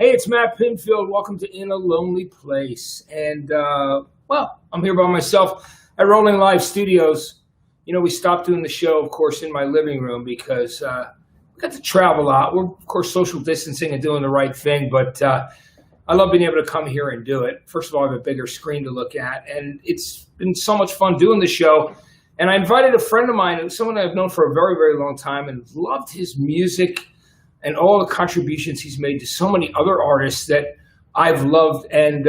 Hey, it's Matt Pinfield. Welcome to In a Lonely Place. I'm here by myself at Rolling Live Studios. You know, we stopped doing the show, of course, in my living room because we got to travel a lot. We're, of course, social distancing and doing the right thing, but I love being able to come here and do it. First of all, I have a bigger screen to look at, and it's been so much fun doing the show. And I invited a friend of mine, someone I've known for a very, very long time, and loved his music and all the contributions he's made to so many other artists that I've loved and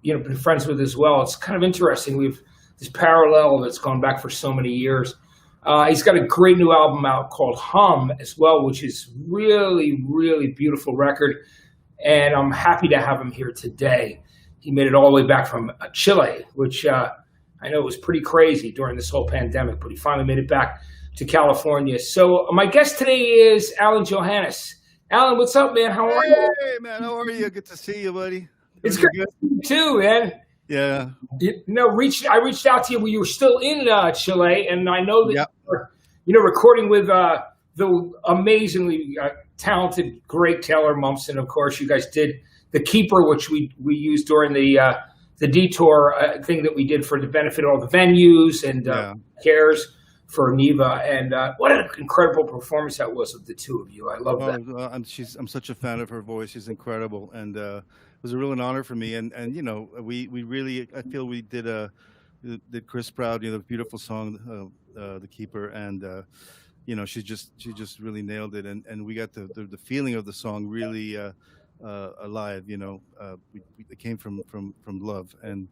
been friends with as well. It's kind of interesting. We've this parallel that's gone back for so many years. He's got a great new album out called Hum as well, which is really, really beautiful record. And I'm happy to have him here today. He made it all the way back from Chile, which I know was pretty crazy during this whole pandemic, but he finally made it back to California. So my guest today is Alain Johannes. Alan, what's up, man? How are you? Hey, man, how are you? Good to see you, buddy. It's great to see you too, man. Yeah. I reached out to you when you were still in Chile, and I know that Yep. you were recording with the amazingly talented, great Taylor Momsen. Of course, you guys did The Keeper, which we used during the detour thing that we did for the benefit of all the venues and cares for Neva, and what an incredible performance that was of the two of you. I love that. I'm such a fan of her voice. She's incredible, and it was a real honor for me. And we really, I feel we did Chris proud. The beautiful song, "The Keeper," and she just really nailed it. And we got the feeling of the song really alive. It came from love, and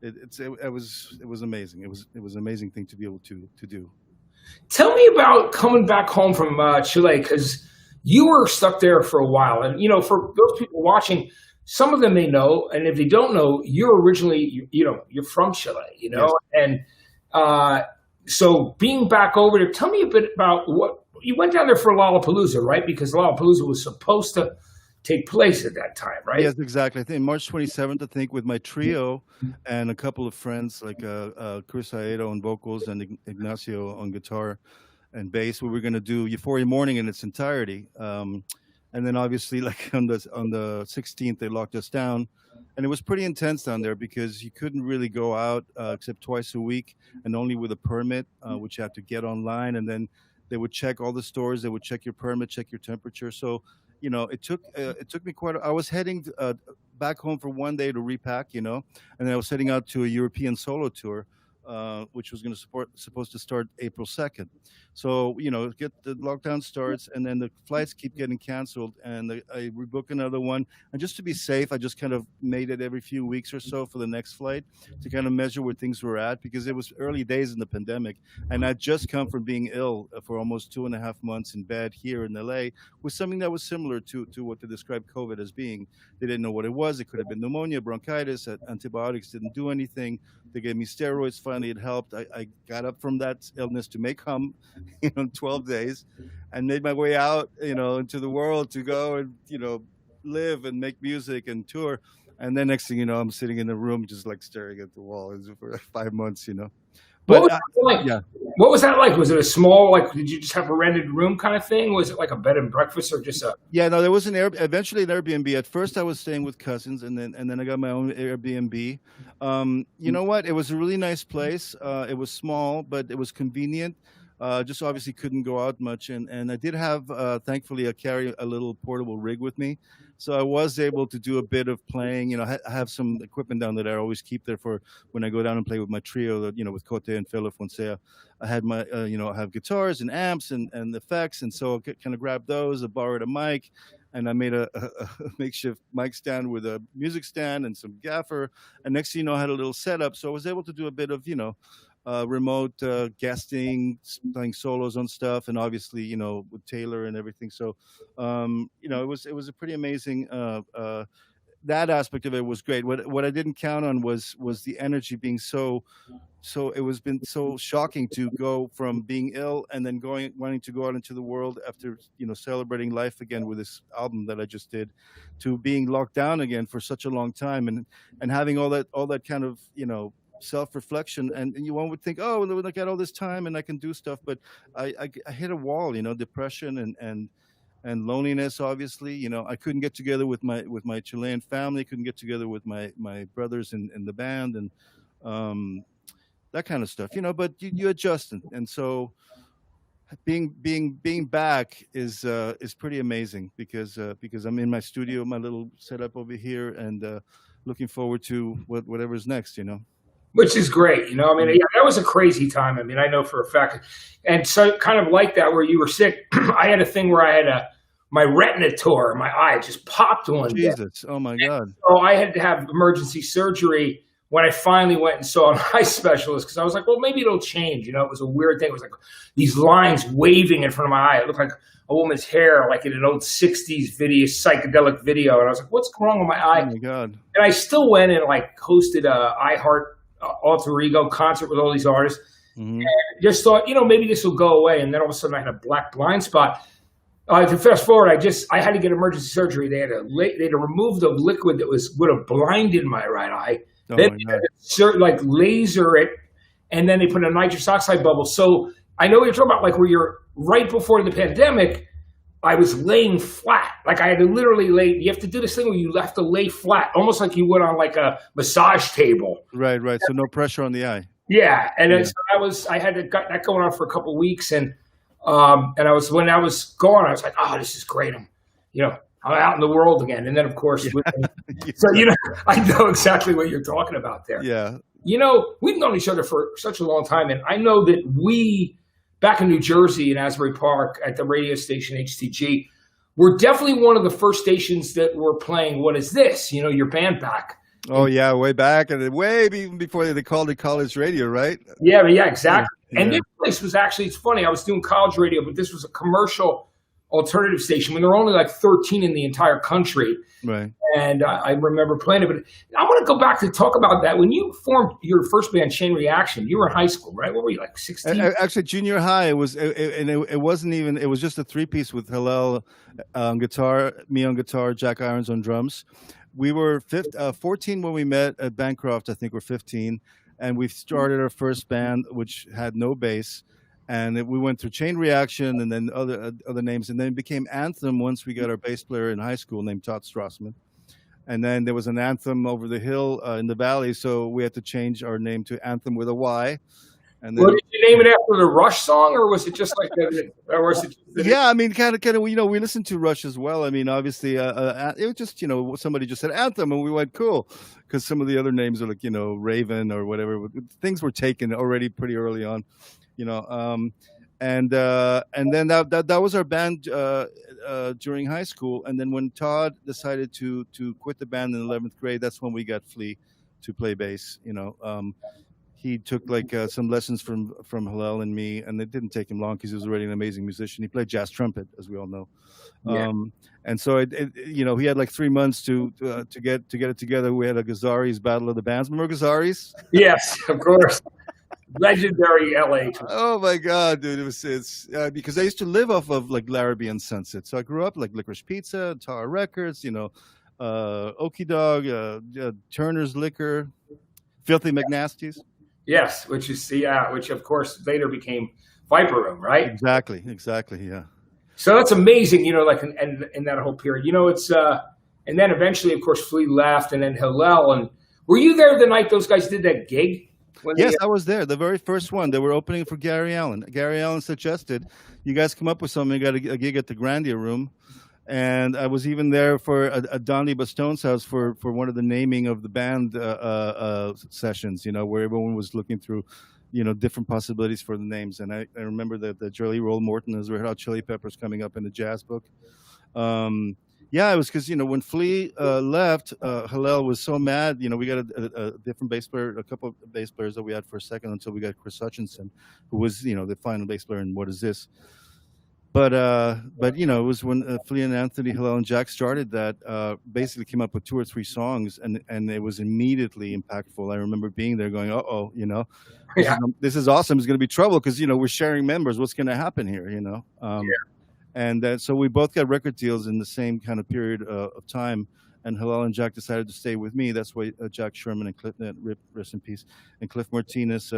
it was amazing. It was an amazing thing to be able to do. Tell me about coming back home from Chile, because you were stuck there for a while. And, for those people watching, some of them may know. And if they don't know, you're originally, you're from Chile, Yes. And so being back over there, tell me a bit about what you went down there for Lollapalooza, right? Because Lollapalooza was supposed to take place at that time, right? Yes, exactly. I think March 27th, I think, with my trio and a couple of friends like Chris Aedo on vocals and Ignacio on guitar and bass. We were going to do Euphoria Morning in its entirety. And then obviously, like on the 16th, they locked us down. And it was pretty intense down there because you couldn't really go out except twice a week and only with a permit, which you had to get online. And then they would check all the stores. They would check your permit, check your temperature. So it took me I was heading back home for one day to repack, and then I was heading out to a European solo tour, which was supposed to start April 2nd. So, get the lockdown starts and then the flights keep getting canceled and I rebook another one. And just to be safe, I just kind of made it every few weeks or so for the next flight to kind of measure where things were at, because it was early days in the pandemic. And I'd just come from being ill for almost 2.5 months in bed here in LA with something that was similar to what they described COVID as being. They didn't know what it was. It could have been pneumonia, bronchitis. Antibiotics didn't do anything. They gave me steroids. Finally, it helped. I got up from that illness to make Hum, 12 days, and made my way out, into the world to go and, live and make music and tour. And then next thing you know, I'm sitting in a room just like staring at the wall for like 5 months. What But was that like? yeah. What was that like? Was it a small, did you just have a rented room kind of thing? Was it like a bed and breakfast or just a? Yeah, no, there was eventually an Airbnb. At first I was staying with cousins, and then I got my own Airbnb. You know what? It was a really nice place. It was small, but it was convenient. Just obviously couldn't go out much, and I did have, thankfully, I carry a little portable rig with me, so I was able to do a bit of playing. I have some equipment down that I always keep there for when I go down and play with my trio. That with Cote and Fela Fonseca. I had my, I have guitars and amps and effects, and so I kind of grabbed those. I borrowed a mic, and I made a makeshift mic stand with a music stand and some gaffer. And next thing you know, I had a little setup, so I was able to do a bit of, remote guesting, playing solos on stuff, and obviously, with Taylor and everything. So, it was a pretty amazing. That aspect of it was great. What I didn't count on was the energy being so. It was been so shocking to go from being ill and then wanting to go out into the world after celebrating life again with this album that I just did, to being locked down again for such a long time, and having all that kind of self-reflection, and one would think, oh, look, I got all this time and I can do stuff, but I hit a wall, depression, and and loneliness. Obviously, I couldn't get together with my Chilean family, couldn't get together with my brothers in the band, and um, that kind of stuff. But you adjust, and so being back is pretty amazing because I'm in my studio, my little setup over here, and looking forward to whatever's next. Which is great. I mean, Mm. yeah, that was a crazy time. I mean, I know for a fact. And so, kind of like that, where you were sick, I had a thing where I had my retina tore, my eye just popped one day. Jesus, oh my God. So I had to have emergency surgery when I finally went and saw an eye specialist because I was like, well, maybe it'll change. It was a weird thing. It was like these lines waving in front of my eye. It looked like a woman's hair, like in an old 60s video, psychedelic video. And I was like, what's wrong with my eye? Oh my God. And I still went and like hosted a iHeart Alter Ego concert with all these artists. Hmm. And just thought, maybe this will go away. And then all of a sudden I had a black blind spot. To fast forward, I had to get emergency surgery. They had to remove the liquid that would have blinded my right eye. Oh Then my they God. had to like laser it, and then they put a nitrous oxide bubble. So I know what you're talking about, like where you're right before the pandemic. I was laying flat, like I had to literally lay. You have to do this thing where you have to lay flat, almost like you would on like a massage table. Right. So no pressure on the eye. Yeah, and Yeah. so I had got that going on for a couple of weeks, and when I was gone, I was like, oh, this is great. I'm out in the world again. And then, of course, so I know exactly what you're talking about there. Yeah. We've known each other for such a long time, and I know that back in New Jersey in Asbury Park at the radio station HTG, we're definitely one of the first stations that were playing What Is This? Your band back. Oh yeah, way back and way even before they called it college radio, right? Yeah, exactly. Yeah. And this place was actually, it's funny, I was doing college radio, but this was a commercial alternative station when there were only like 13 in the entire country. Right. And I remember playing it. But I want to go back to talk about that. When you formed your first band, Chain Reaction, you were in high school, right? What were you, like 16? Actually, junior high, it wasn't even, it was just a three-piece with Hillel on guitar, me on guitar, Jack Irons on drums. We were 14 when we met at Bancroft, I think we're 15. And we started our first band, which had no bass. And we went through Chain Reaction and then other names. And then it became Anthem once we got our bass player in high school named Todd Strassman. And then there was an Anthem over the hill in the valley. So we had to change our name to Anthem with a Y. And then, Well, did you name it after the Rush song, or was it just like that? Or was it just yeah, I mean, kind of, we listened to Rush as well. I mean, obviously, it was just, somebody just said Anthem, and we went cool, because some of the other names are like, Raven or whatever. Things were taken already pretty early on, and then that was our band during high school. And then when Todd decided to quit the band in 11th grade, that's when we got Flea to play bass. He took like some lessons from Hillel and me, and it didn't take him long because he was already an amazing musician. He played jazz trumpet, as we all know. Yeah. And so he had like 3 months to get it together. We had a Gazzari's Battle of the Bands. Remember Gazzari's? Yes, of course. Legendary LA. Oh my God, dude! It's because I used to live off of like Larrabee and Sunset, so I grew up like Licorice Pizza, Tower Records, Okie Dog, Turner's Liquor, Filthy McNasty's. Yes, which of course later became Viper Room, right? Exactly, yeah. So that's amazing, like in that whole period. It's and then eventually, of course, Flea left, and then Hillel. And were you there the night those guys did that gig? Yes, I was there. The very first one. They were opening for Gary Allen. Gary Allen suggested, you guys come up with something. You got a gig at the Grandia Room. And I was even there for a Donnie Bastone's house for one of the naming of the band sessions, where everyone was looking through, different possibilities for the names. And I remember that the Jelly Roll Morton as Red Hot Chili Peppers coming up in the jazz book. Yeah, it was because, when Flea left, Hillel was so mad. We got a different bass player, a couple of bass players that we had for a second until we got Chris Hutchinson, who was, the final bass player in What Is This? But it was when Flea and Anthony, Hillel and Jack started that, basically came up with 2 or 3 songs, and it was immediately impactful. I remember being there going, uh-oh, this is awesome. It's going to be trouble because, we're sharing members. What's going to happen here, And so we both got record deals in the same kind of period of time. And Hillel and Jack decided to stay with me. That's why Jack Sherman and Cliff, rest in peace, and Cliff Martinez,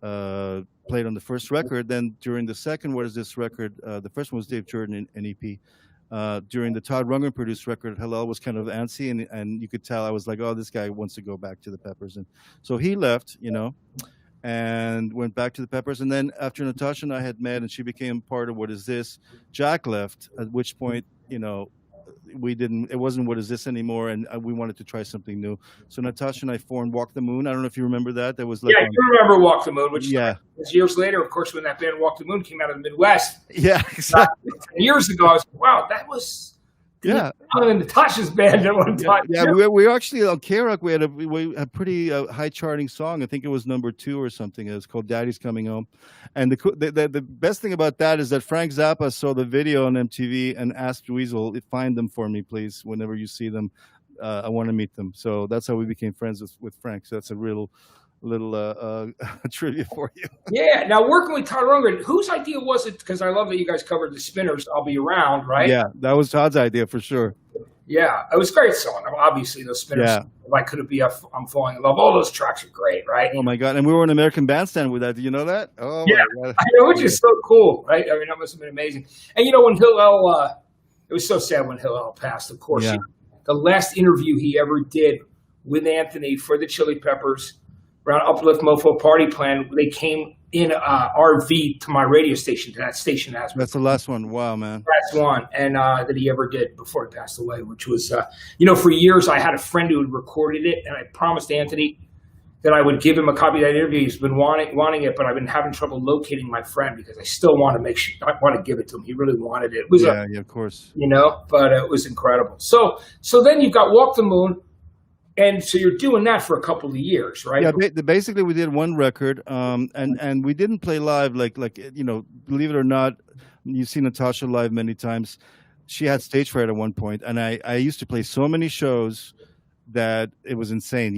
played on the first record. Then during the second What Is This record, the first one was Dave Jordan and EP. During the Todd Rundgren produced record, Hillel was kind of antsy, and you could tell I was like, oh, this guy wants to go back to the Peppers. And so he left, and went back to the Peppers. And then after Natasha and I had met and she became part of What Is This, Jack left, at which point, it wasn't What Is This anymore, and we wanted to try something new. So Natasha and I formed Walk the Moon. I don't know if you remember that. That was like I do remember Walk the Moon, which yeah. was years later, of course, when that band Walk the Moon came out of the Midwest. Yeah, exactly. 10 years ago, I was like, wow, that was in Natasha's band at one time. Yeah, we were actually on K-Rock. We had a pretty high charting song. I think it was number 2 or something. It was called "Daddy's Coming Home," and the best thing about that is that Frank Zappa saw the video on MTV and asked Weasel, "Find them for me, please. Whenever you see them, I want to meet them." So that's how we became friends with Frank. So that's a little trivia for you. Yeah. Now, working with Todd Rundgren, whose idea was it? Because I love that you guys covered the Spinners, "I'll Be Around," right? Yeah, that was Todd's idea for sure. Yeah, it was a great song. Obviously, those Spinners, "Why Could It Be I'm Falling in Love," all those tracks are great, right? Oh my God! And we were an American Bandstand with that. Do you know that? Oh yeah, my God. I know, which is so cool, right? I mean, that must have been amazing. And when Hillel, it was so sad when Hillel passed. Of course, the last interview he ever did with Anthony for the Chili Peppers around Uplift Mofo Party Plan, they came in RV to my radio station, to that station. That's the last one. Wow, man. Last one, and that he ever did before he passed away, which was, for years I had a friend who had recorded it, and I promised Anthony that I would give him a copy of that interview. He's been wanting it, but I've been having trouble locating my friend because I still want to I want to give it to him. He really wanted it. It was yeah, of course. But it was incredible. So then you've got Walk the Moon. And so you're doing that for a couple of years, right? Yeah, basically we did one record, and we didn't play live. Like believe it or not, you've seen Natasha live many times. She had stage fright at one point, and I used to play so many shows that it was insane.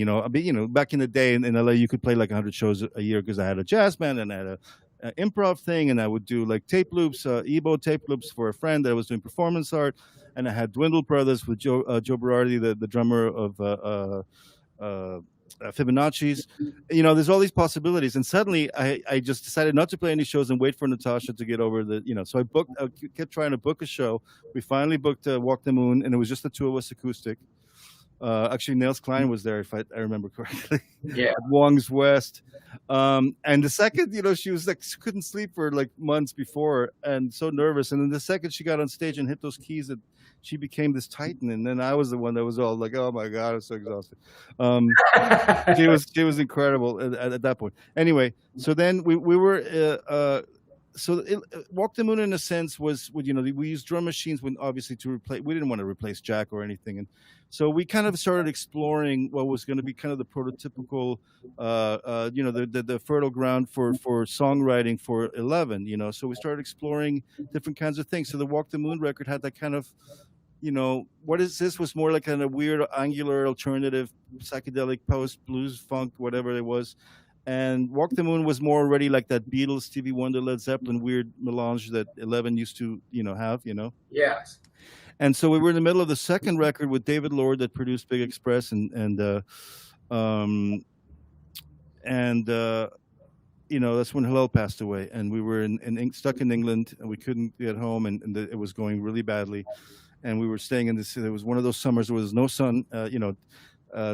Back in the day in LA, you could play like 100 shows a year because I had a jazz band and I had an improv thing, and I would do like tape loops, Ebo tape loops for a friend that was doing performance art. And I had Dwindle Brothers with Joe Berardi, the drummer of Fibonacci's. There's all these possibilities. And suddenly I just decided not to play any shows and wait for Natasha to get over so I kept trying to book a show. We finally booked Walk the Moon, and it was just the two of us acoustic. Actually, Nels Klein was there, if I remember correctly. Yeah. At Wong's West. And the second, she was like, she couldn't sleep for like months before and so nervous. And then the second she got on stage and hit those keys, that she became this titan. And then I was the one that was all like, oh my God, I'm so exhausted. She was incredible at that point. Anyway, so then we were, Walk the Moon in a sense was, we used drum machines we didn't want to replace Jack or anything. And so we kind of started exploring what was going to be kind of the prototypical, the fertile ground for songwriting for 11, so we started exploring different kinds of things. So the Walk the Moon record had that kind of, What Is This was more like kind of weird, angular, alternative, psychedelic, post, blues, funk, whatever it was. And Walk the Moon was more already like that Beatles, Stevie Wonder, Led Zeppelin weird melange that 11 used to, have, Yes. And so we were in the middle of the second record with David Lord that produced Big Express, and that's when Hillel passed away, and we were stuck in England, and we couldn't get home, and it was going really badly, and we were staying in this. It was one of those summers where there was no sun,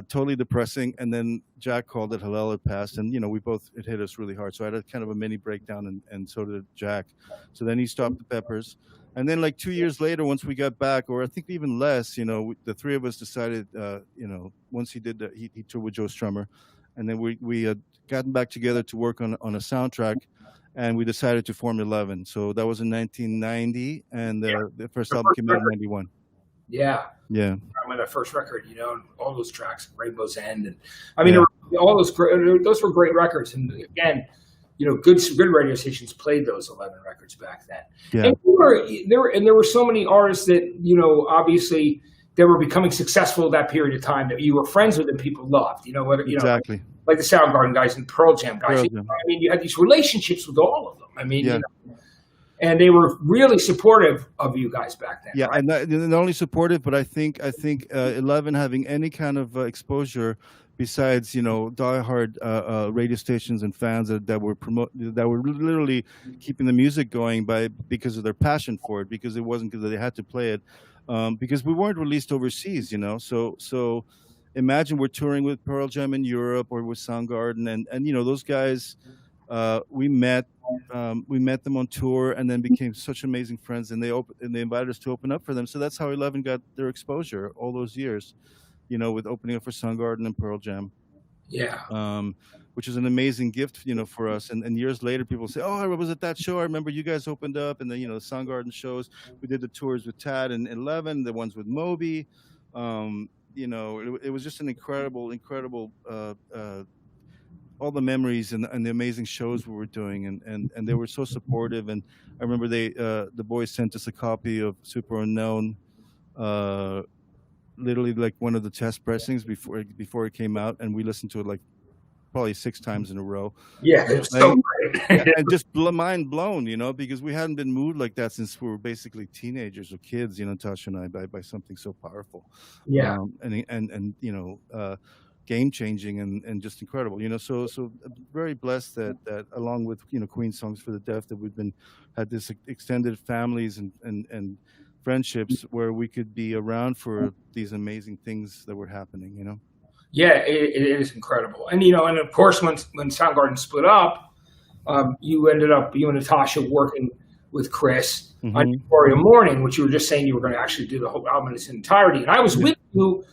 totally depressing. And then Jack called that Hillel had passed, and it hit us really hard. So I had a kind of a mini breakdown, and so did Jack. So then he stopped the Peppers, and then like 2 years later, once we got back, or I think even less, the three of us decided, once he did he toured with Joe Strummer, and then we had gotten back together to work on a soundtrack, and we decided to form 11. So that was in 1990, and the first album came out in 91. Yeah. Yeah. I mean, that first record, and all those tracks, Rainbow's End, and I mean, all those were great records. And again, good radio stations played those 11 records back then. Yeah. And there were so many artists that obviously they were becoming successful at that period of time that you were friends with and people loved. Exactly. Like the Soundgarden guys and Pearl Jam guys. I mean, you had these relationships with all of them. I mean, and they were really supportive of you guys back then, Yeah, right? and not only supportive, but I think 11 having any kind of exposure besides diehard radio stations and fans that were literally keeping the music going by because of their passion for it, because it wasn't because they had to play it, because we weren't released overseas, so imagine we're touring with Pearl Jam in Europe or with Soundgarden, and those guys, we met them on tour and then became such amazing friends, and they invited us to open up for them. So that's how 11 got their exposure all those years, with opening up for Soundgarden and Pearl Jam, Yeah. which is an amazing gift, for us. And years later, people say, "Oh, I was at that show. I remember you guys opened up." And then the Soundgarden shows. We did the tours with Tad and 11, the ones with Moby. It was just an incredible, incredible. All the memories and the amazing shows we were doing, and they were so supportive. And I remember the boys sent us a copy of Super Unknown, uh, literally like one of the test pressings before it came out, and we listened to it like probably 6 times in a row, Yeah, it just was so playing. Yeah, great. and just mind blown, because we hadn't been moved like that since we were basically teenagers or kids, Tasha and I, by something so powerful, Yeah. and game changing and just incredible, So very blessed that along with Queen Songs for the Deaf, that we've been had this extended families and friendships where we could be around for these amazing things that were happening. Yeah, it is incredible. And of course, when Soundgarden split up, you and Natasha working with Chris on Hmm. Euphoria Morning, which you were just saying you were going to actually do the whole album in its entirety. And I was Yeah. with you.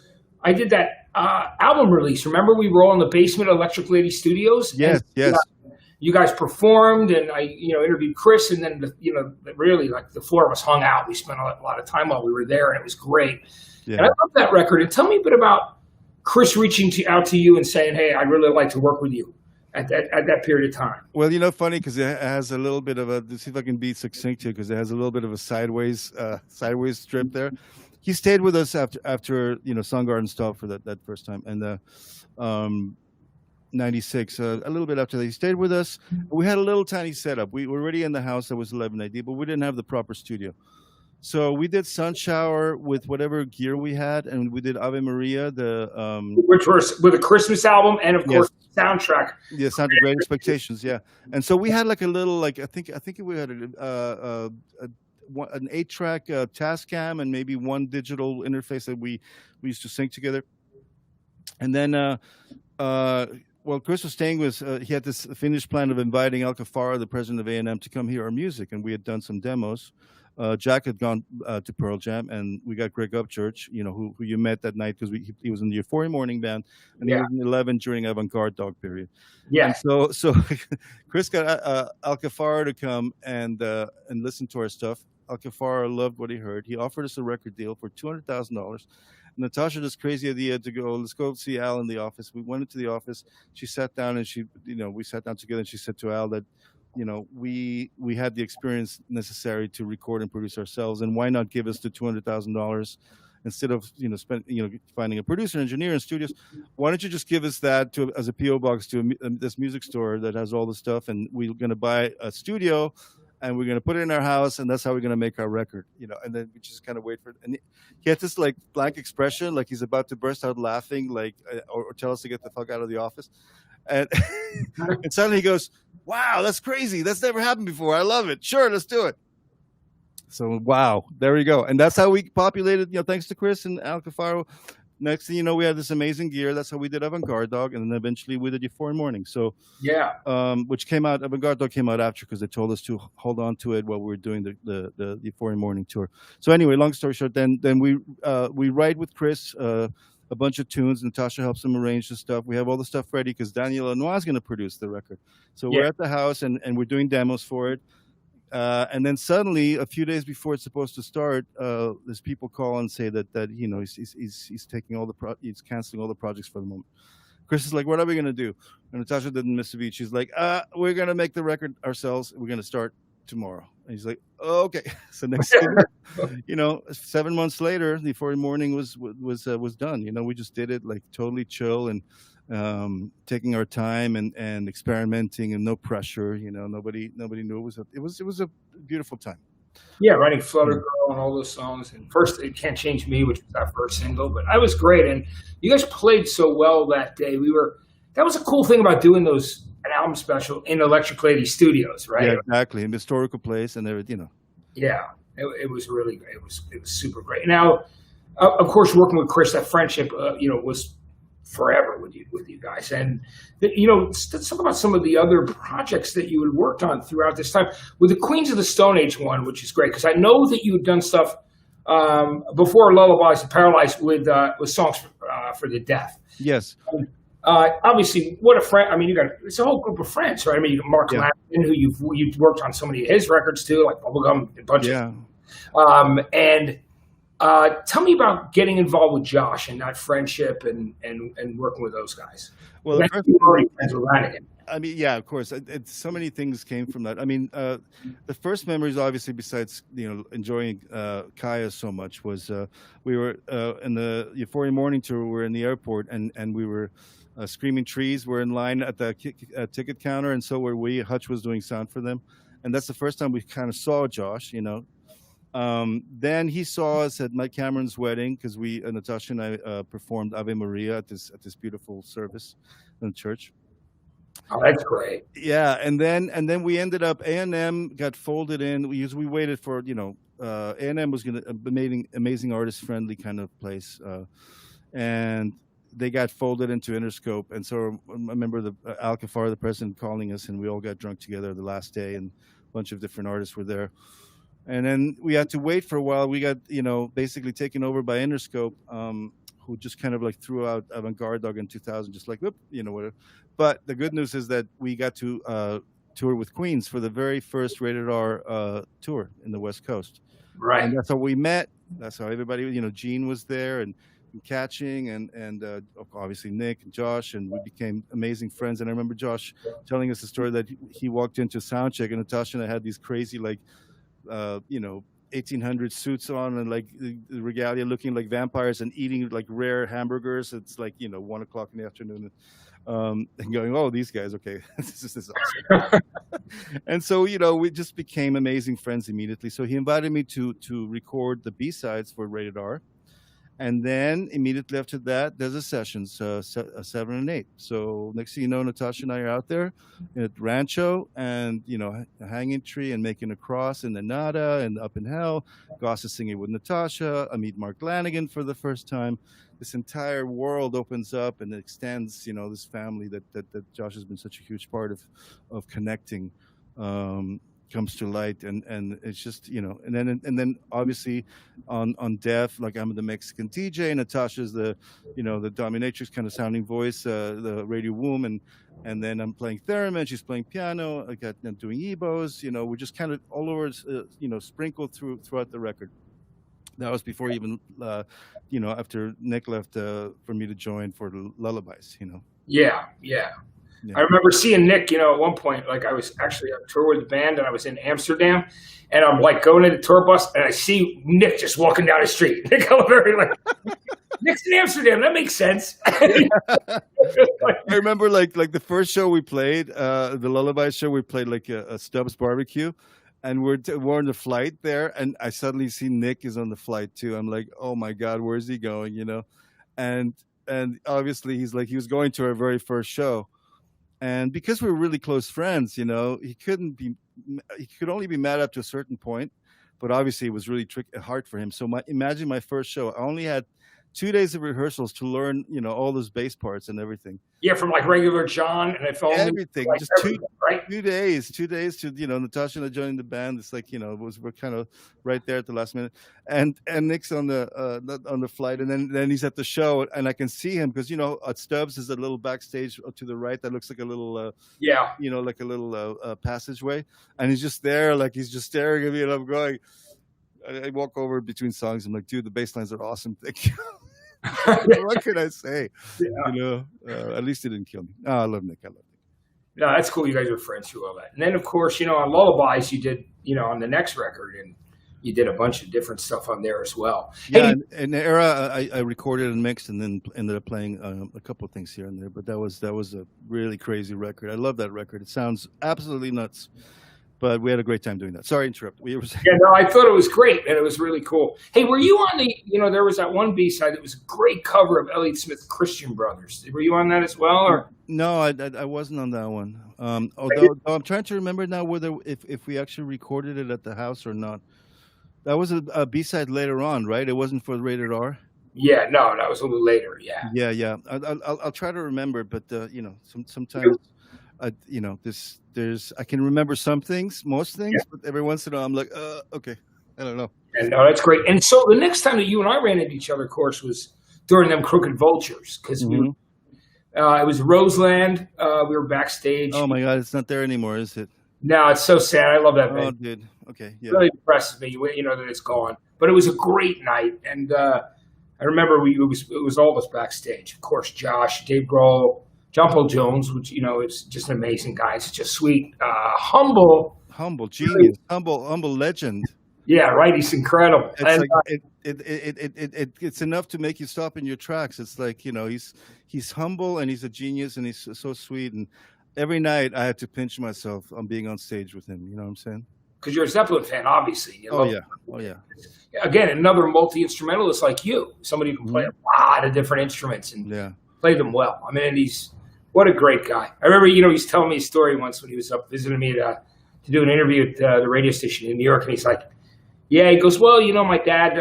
I did that album release. Remember, we were all in the basement of Electric Lady Studios, and Yes. Yes. you guys performed, and I, interviewed Chris, and then really like the four of us hung out. We spent a lot of time while we were there, and it was great. And I Yeah. love that record. And tell me a bit about Chris reaching out to you and saying, "Hey, I'd really like to work with you," at that period of time. Well, funny because it has a little bit of a. Let's see if I can be succinct here, because it has a little bit of a sideways strip there. He stayed with us after Soundgarden stopped for that first time, and um, 96, a little bit after that, he stayed with us. We had a little tiny setup. We were already in the house that was 11 AD, but we didn't have the proper studio. So we did Sun Shower with whatever gear we had, and we did Ave Maria, Which was with a Christmas album, and of yes, course, soundtrack. yeah, Sound of Great Expectations, yeah. And so we had like a little, like I think we had an 8-track Tascam and maybe one digital interface that we used to sync together. And then well, Chris was staying with he had this finished plan of inviting Al Kafara, the president of A&M, to come hear our music, and we had done some demos. Jack had gone to Pearl Jam, and we got Greg Upchurch, who you met that night, because he was in the Euphoria Morning Band, and he Yeah. was in 11 during Avant Garde Dog period. And Yes. so Chris got Al Kafara to come and listen to our stuff. Al Kafara loved what he heard. He offered us a record deal for $200,000. Natasha, this crazy idea to go, let's go see Al in the office. We went into the office. She sat down, and we sat down together, and she said to Al that, we had the experience necessary to record and produce ourselves, and why not give us the $200,000 instead of finding a producer, engineer, and studios? Why don't you just give us that as a PO box to this music store that has all the stuff, and we're going to buy a studio, and we're going to put it in our house, and that's how we're going to make our record, and then we just kind of wait for it. And he had this like blank expression, like he's about to burst out laughing, like or tell us to get the fuck out of the office. And and suddenly he goes, "Wow, that's crazy. That's never happened before. I love it. Sure, let's do it." So wow, there we go. And that's how we populated, thanks to Chris and Al Cafaro. Next thing you know, we had this amazing gear. That's how we did Avant Garde Dog, and then eventually we did Euphoria Morning. So Yeah. which came out, Avant Garde Dog came out after, because they told us to hold on to it while we were doing the Euphoria Morning tour. So anyway, long story short, then we write with Chris a bunch of tunes. Natasha helps him arrange the stuff. We have all the stuff ready because Daniel Lanois is going to produce the record. So Yeah. we're at the house, and we're doing demos for it. And then suddenly, a few days before it's supposed to start, there's people call and say that he's taking he's canceling all the projects for the moment. Chris is like, "What are we gonna do?" And Natasha didn't miss a beat. She's like, "We're gonna make the record ourselves. We're gonna start tomorrow." And he's like, "Oh, okay." So next thing, 7 months later, the Euphoria Morning was done. We just did it like totally chill, and taking our time and experimenting, and no pressure. Nobody knew it was beautiful time. Yeah, writing Flutter Girl and all those songs. And first, It Can't Change Me, which was our first single, but I was great. And you guys played so well that day. That was a cool thing about doing an album special in Electric Lady Studios, right? Yeah, exactly. An historical place and everything. Yeah, it was really great. It was super great. Now, of course, working with Chris, that friendship, was forever with you guys. And let's talk about some of the other projects that you had worked on throughout this time. With the Queens of the Stone Age one, which is great because I know that you had done stuff before Lullabies and Paralyzed with songs for the deaf. Yes. Obviously, what a friend! I mean, it's a whole group of friends, right? I mean, you got Mark Alain, who you've worked on so many of his records too, like Bubblegum and a bunch of. And tell me about getting involved with Josh and that friendship and working with those guys. Well, you were already friends with Lanigan. I mean, yeah, of course. So many things came from that. I mean, the first memories, obviously, besides enjoying Kaya so much, was we were in the Euphoria Morning Tour. We were in the airport, and we were Screaming Trees. We're in line at the ticket counter, and so were we. Hutch was doing sound for them, and that's the first time we kind of saw Josh. Then he saw us at Mike Cameron's wedding because Natasha and I performed Ave Maria at this beautiful service in the church. Oh, that's great. Yeah, and then we ended up A&M got folded in. We waited for A&M was gonna amazing artist friendly kind of place, and they got folded into Interscope. And so I remember Al Kafar, the president, calling us, and we all got drunk together the last day, and a bunch of different artists were there. And then we had to wait for a while. We got basically taken over by Interscope, who just kind of like threw out Avant-Garde Dog in 2000, just like whatever. But the good news is that we got to tour with Queens for the very first Rated R tour in the West Coast. Right. And that's how we met. That's how everybody, Gene was there and Catching and obviously Nick and Josh, and we became amazing friends. And I remember Josh telling us the story that he walked into soundcheck and Natasha and I had these crazy 1800 suits on and like the regalia, looking like vampires and eating like rare hamburgers. It's like 1 o'clock in the afternoon, and going, oh, these guys, okay, this is awesome. And so we just became amazing friends immediately. So he invited me to record the B-sides for Rated R. And then immediately after that, there's a sessions, 7 and 8. So next thing you know, Natasha and I are out there at Rancho and, a hanging tree and making a cross in the Nada and Up in Hell. Goss is singing with Natasha. I meet Mark Lanigan for the first time. This entire world opens up and it extends, this family that Josh has been such a huge part of connecting. Comes to light, and it's just and then obviously on Deaf, like I'm the Mexican DJ, Natasha's the the dominatrix kind of sounding voice, the radio womb, and then I'm playing theremin, she's playing piano. I'm doing ebos. We're just kind of all over, sprinkled throughout the record. That was before even after Nick left for me to join for the Lullabies. Yeah. I remember seeing Nick, at one point, like I was actually on tour with the band and I was in Amsterdam and I'm like going in the tour bus and I see Nick just walking down the street. Nick Oliveri, like, Nick's in Amsterdam. That makes sense. I remember like the first show we played, the Lullaby show, we played like a Stubbs barbecue and we're on the flight there and I suddenly see Nick is on the flight too. I'm like, oh my God, where's he going? And obviously he was going to our very first show. And because we were really close friends, he could only be mad up to a certain point, but obviously it was really hard for him. So imagine my first show. I only had 2 days of rehearsals to learn, all those bass parts and everything. Yeah, from like regular John and if only everything. Like just everything, right? 2 days to Natasha and I joining the band. It's like we're kind of right there at the last minute, and Nick's on the flight, and then he's at the show, and I can see him because at Stubbs is a little backstage to the right that looks like a little like a little passageway, and he's just there, like he's just staring at me, and I'm going. I walk over between songs. I'm like, dude, the bass lines are awesome. Thank you. What can I say? Yeah. At least it didn't kill me. Oh, I love Nick. No, that's cool. You guys are friends through all that. And then, of course, on Lullabies, you did, on the next record, and you did a bunch of different stuff on there as well. Yeah, in the era, I recorded and mixed and then ended up playing a couple of things here and there. But that was a really crazy record. I love that record. It sounds absolutely nuts. but we had a great time doing that. Sorry to interrupt. We were saying, Yeah, no, I thought it was great, and it was really cool. Hey, were you on the? There was that one B side that was a great cover of Elliott Smith's Christian Brothers. Were you on that as well, or? no, I wasn't on that one. Although I'm trying to remember now whether if we actually recorded it at the house or not. That was a B-side later on, right? It wasn't for rated R. Yeah, no, that was a little later. Yeah. Yeah. I'll try to remember, but sometimes, there's I can remember some things, most things, but every once in a while I'm like, okay, I don't know. And no, that's great. And so the next time that you and I ran into each other, of course, was during them Crooked Vultures, because it was Roseland. We were backstage. Oh my God, it's not there anymore, is it? No, it's so sad. I love that band. Oh, dude. Okay, yeah. It really depresses me, that it's gone. But it was a great night, and I remember it was all of us backstage. Of course, Josh, Dave Grohl, John Paul Jones, which is just an amazing guy. It's just sweet, humble genius, humble legend. Yeah, right. He's incredible. It's like it's enough to make you stop in your tracks. It's like he's humble and he's a genius and he's so sweet. And every night I had to pinch myself on being on stage with him. You know what I'm saying? Because you're a Zeppelin fan, obviously. Oh yeah. Again, another multi-instrumentalist like you, somebody who can play a lot of different instruments and play them well. I mean, what a great guy. I remember, he's telling me a story once when he was up visiting me to do an interview at the radio station in New York, and he's like, yeah, he goes, well, my dad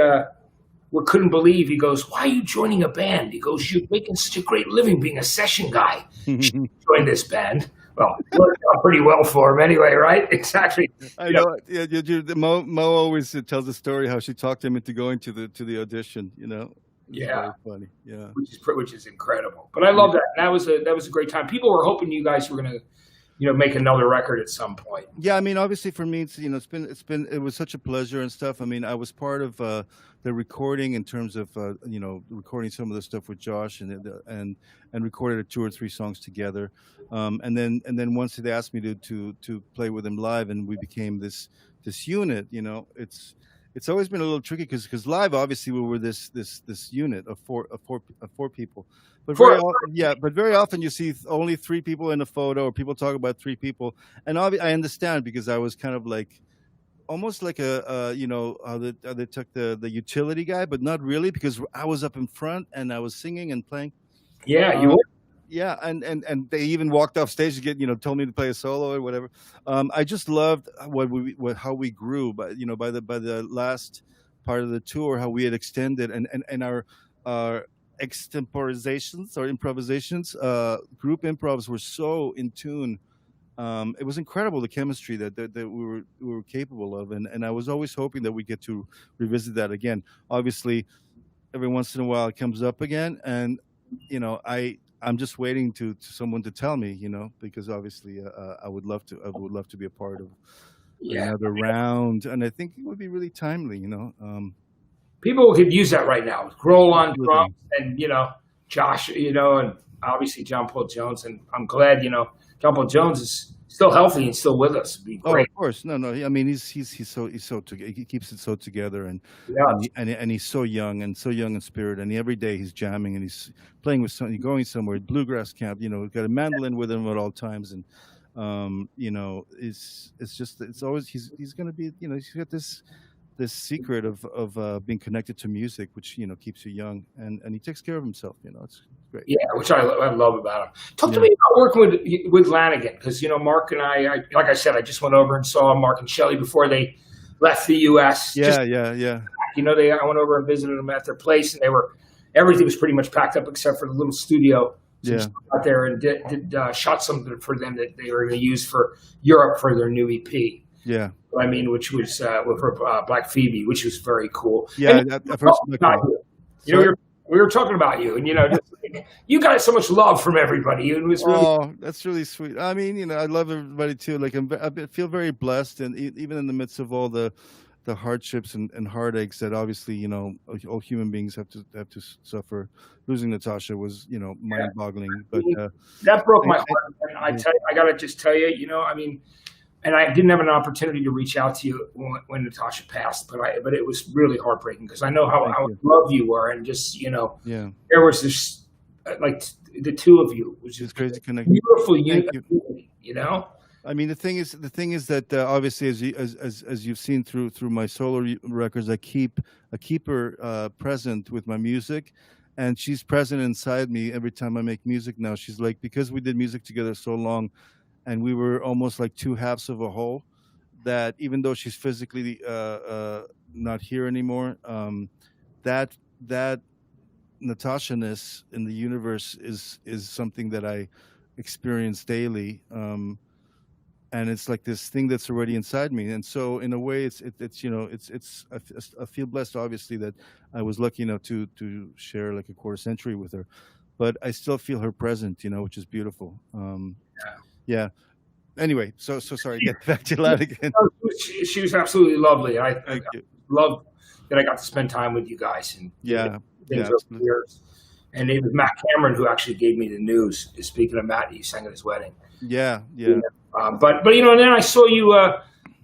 couldn't believe, he goes, why are you joining a band? He goes, you're making such a great living being a session guy. Join this band. Well, it worked out pretty well for him anyway, right? Exactly. I know. Yeah, Mo always tells the story how she talked him into going to the audition. Yeah, funny. Yeah, which is incredible. But I love that. That was a great time. People were hoping you guys were going to, make another record at some point. Yeah, I mean, obviously for me, it was such a pleasure and stuff. I mean, I was part of the recording in terms of recording some of the stuff with Josh and recorded 2 or 3 songs together. And then once they asked me to play with them live, and we became this unit. It's always been a little tricky because live, obviously, we were this unit of four people. But very often you see only 3 people in a photo, or people talk about 3 people. And I understand, because I was kind of like almost like how they took the utility guy, but not really, because I was up in front and I was singing and playing. Yeah, you were. Yeah, and they even walked off stage to get told me to play a solo or whatever. I just loved how we grew, but by the last part of the tour, how we had extended and our extemporizations or improvisations, group improvs were so in tune. It was incredible, the chemistry that we were capable of, and I was always hoping that we get to revisit that again. Obviously, every once in a while it comes up again, and I'm just waiting to someone to tell me, because obviously I would love to be a part of another round, and I think it would be really timely. People could use that right now. Grohl on drums, and Josh, and obviously John Paul Jones, and I'm glad John Paul Jones is still healthy and still with us. It'd be great. Oh, of course, no. I mean, he's so he keeps it so together, and he's so young in spirit, and every day he's jamming and he's playing with something, going somewhere, bluegrass camp. Got a mandolin with him at all times, and it's always he's going to be he's got this secret of being connected to music, which keeps you young, and he takes care of himself. It's great. Yeah, which I love about him. Talk to me about working with Lanigan, because Mark and I, like I said, I just went over and saw Mark and Shelley before they left the U.S. Yeah. I went over and visited them at their place, and everything was pretty much packed up except for the little studio. So out there and did shot something for them that they were going to use for Europe for their new EP. Yeah. I mean, which was for Black Phoebe, which was very cool. Yeah, I've heard about you. We were talking about you, and you got so much love from everybody. It was really that's really sweet. I mean, I love everybody too. Like I feel very blessed, and even in the midst of all the hardships and heartaches that obviously all human beings have to suffer. Losing Natasha was mind-boggling, but that broke my heart. And I gotta just tell you, I mean. And I didn't have an opportunity to reach out to you when Natasha passed, but it was really heartbreaking, because I know how in love you were, and just there was this like the two of you, which is crazy connection, beautiful unity, I mean, the thing is that obviously, as you've seen through my solo records, I keep her present with my music, and she's present inside me every time I make music now. She's like, because we did music together so long, and we were almost like two halves of a whole. That even though she's physically not here anymore, that Natasha-ness in the universe is something that I experience daily. And it's like this thing that's already inside me, and so in a way it's I feel blessed, obviously, that I was lucky enough to share like a quarter century with her, but I still feel her present, which is beautiful. Yeah. Anyway, so sorry, get back to that again. She was absolutely lovely. I Thank you. loved that I got to spend time with you guys and Yeah, things yeah, over the absolutely. years. And it was Matt Cameron who actually gave me the news. Speaking of Matt, you sang at his wedding. Yeah, Yeah. yeah, But and then I saw you.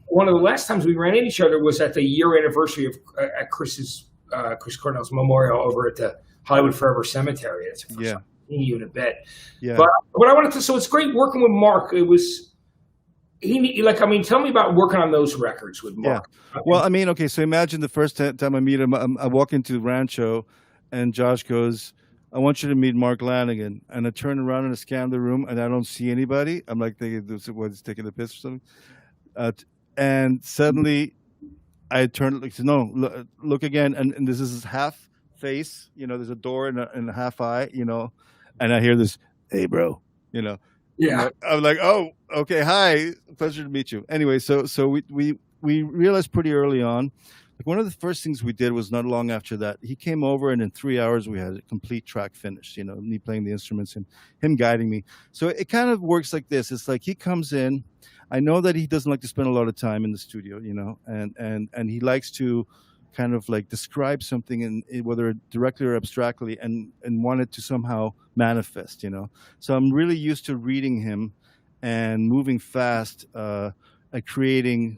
One of the last times we ran into each other was at the year anniversary of at Chris Cornell's memorial over at the Hollywood Forever Cemetery. That's the first yeah, time I've seen you in a bit. yeah, But what I wanted to, so it's great working with Mark. It was tell me about working on those records with yeah. Mark. Well, I mean, okay, so imagine the first time I meet him, I walk into Rancho, and Josh goes, "I want you to meet Mark Lanigan," and I turn around and I scan the room, and I don't see anybody. I'm like thinking, "What, is taking the piss or something?" And suddenly I turn, like, no, look again, and this is his half face. There's a door and a half eye. And I hear this, "Hey, bro," you know. Yeah, I'm like, "Oh, okay, hi, pleasure to meet you." Anyway, so we realized pretty early on. Like, one of the first things we did was not long after that. He came over, and in 3 hours we had a complete track finished. Me playing the instruments and him guiding me. So it kind of works like this. It's like he comes in. I know that he doesn't like to spend a lot of time in the studio, and he likes to kind of like describe something, whether directly or abstractly, and want it to somehow manifest. So I'm really used to reading him and moving fast, at creating,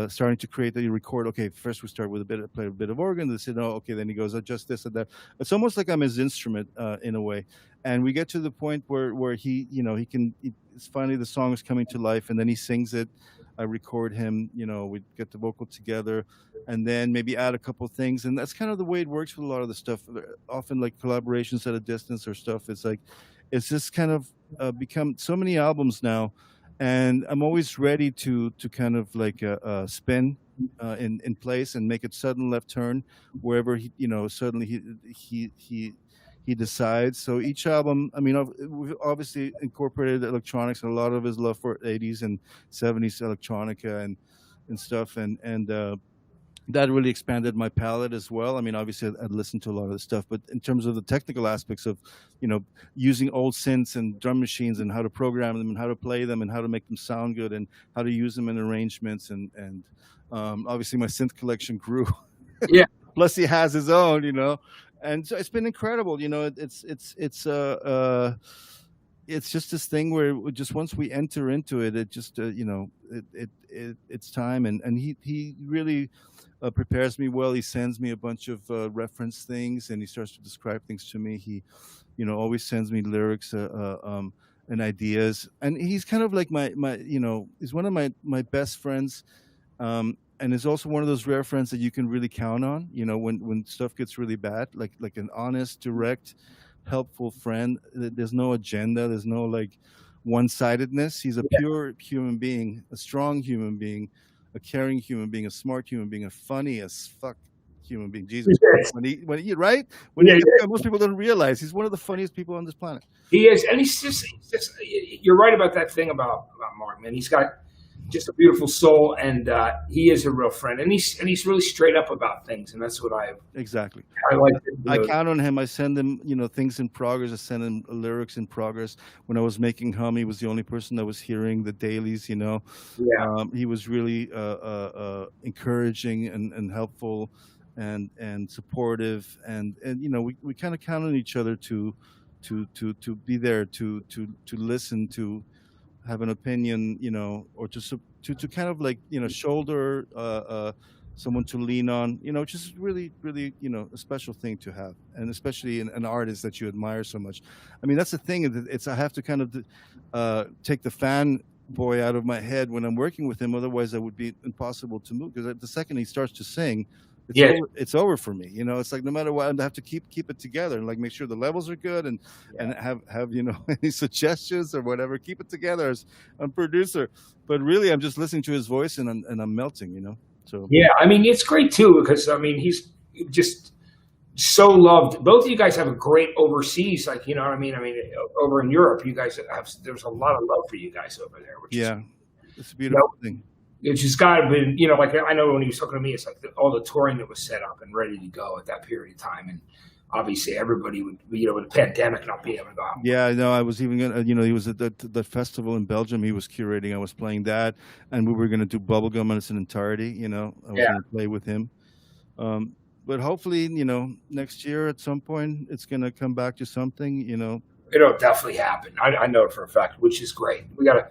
starting to create. That you record. Okay, first we start with play a bit of organ. They say, "No, okay." Then he goes, "Adjust this and that." It's almost like I'm his instrument, in a way. And we get to the point where he can. It's finally, the song is coming to life, and then he sings it. I record him. We get the vocal together, and then maybe add a couple things, and that's kind of the way it works with a lot of the stuff. Often, like, collaborations at a distance or stuff. It's like, it's just kind of become so many albums now, and I'm always ready to kind of like spin in place and make it sudden left turn wherever suddenly he decides. So each album, I mean, we've obviously incorporated electronics and a lot of his love for 80s and 70s electronica and stuff, and that really expanded my palette as well. I mean, obviously, I'd listened to a lot of the stuff, but in terms of the technical aspects of, using old synths and drum machines and how to program them and how to play them and how to make them sound good and how to use them in arrangements, and obviously my synth collection grew. yeah, Plus, he has his own, and so it's been incredible. It's just this thing where just once we enter into it, it just it's time, and he really prepares me well. He sends me a bunch of reference things, and he starts to describe things to me. He always sends me lyrics, and ideas, and he's kind of like my he's one of my best friends, and is also one of those rare friends that you can really count on. When stuff gets really bad, like an honest, direct, helpful friend. There's no agenda. There's no like one-sidedness. He's a pure human being, a strong human being, a caring human being, a smart human being, a funny as fuck human being. Jesus Christ. yes. Yeah, Most people don't realize he's one of the funniest people on this planet. he is, and he's just. You're right about that thing about Mark, man. He's got just a beautiful soul, and he is a real friend, and he's really straight up about things, and that's what Exactly. I like. I count on him. I send him, things in progress. I send him lyrics in progress. When I was making Hum, he was the only person that was hearing the dailies. Yeah, He was really encouraging and helpful and supportive, and we kind of count on each other to be there, to listen, to have an opinion, or to kind of like shoulder someone to lean on, which is really, really, a special thing to have, and especially in an artist that you admire so much. I mean, that's the thing. It's I have to kind of take the fan boy out of my head when I'm working with him. Otherwise, that would be impossible to move. Because the second he starts to sing, Yeah, it's over for me. You know, it's like no matter what, I have to keep it together and like make sure the levels are good and yeah. and have any suggestions or whatever. Keep it together as I'm producer. But really, I'm just listening to his voice and I'm melting. You know, so Yeah, I mean, it's great too because I mean, he's just so loved. Both of you guys have a great overseas, like you know what I mean. I mean, over in Europe, you guys have there's a lot of love for you guys over there, which is yeah, it's a you know, beautiful thing. it's just got to be you know, like I know when he was talking to me, it's like all the touring that was set up and ready to go at that period of time, and obviously everybody would you know with the pandemic not being able to go out. Yeah, I know. I was even gonna, he was at the festival in Belgium. He was curating. I was playing that, and we were gonna do Bubblegum in its entirety. You know, I was Yeah, gonna play with him. But hopefully, next year at some point, it's gonna come back to something. You know, it'll definitely happen. I know it for a fact, which is great. We got to,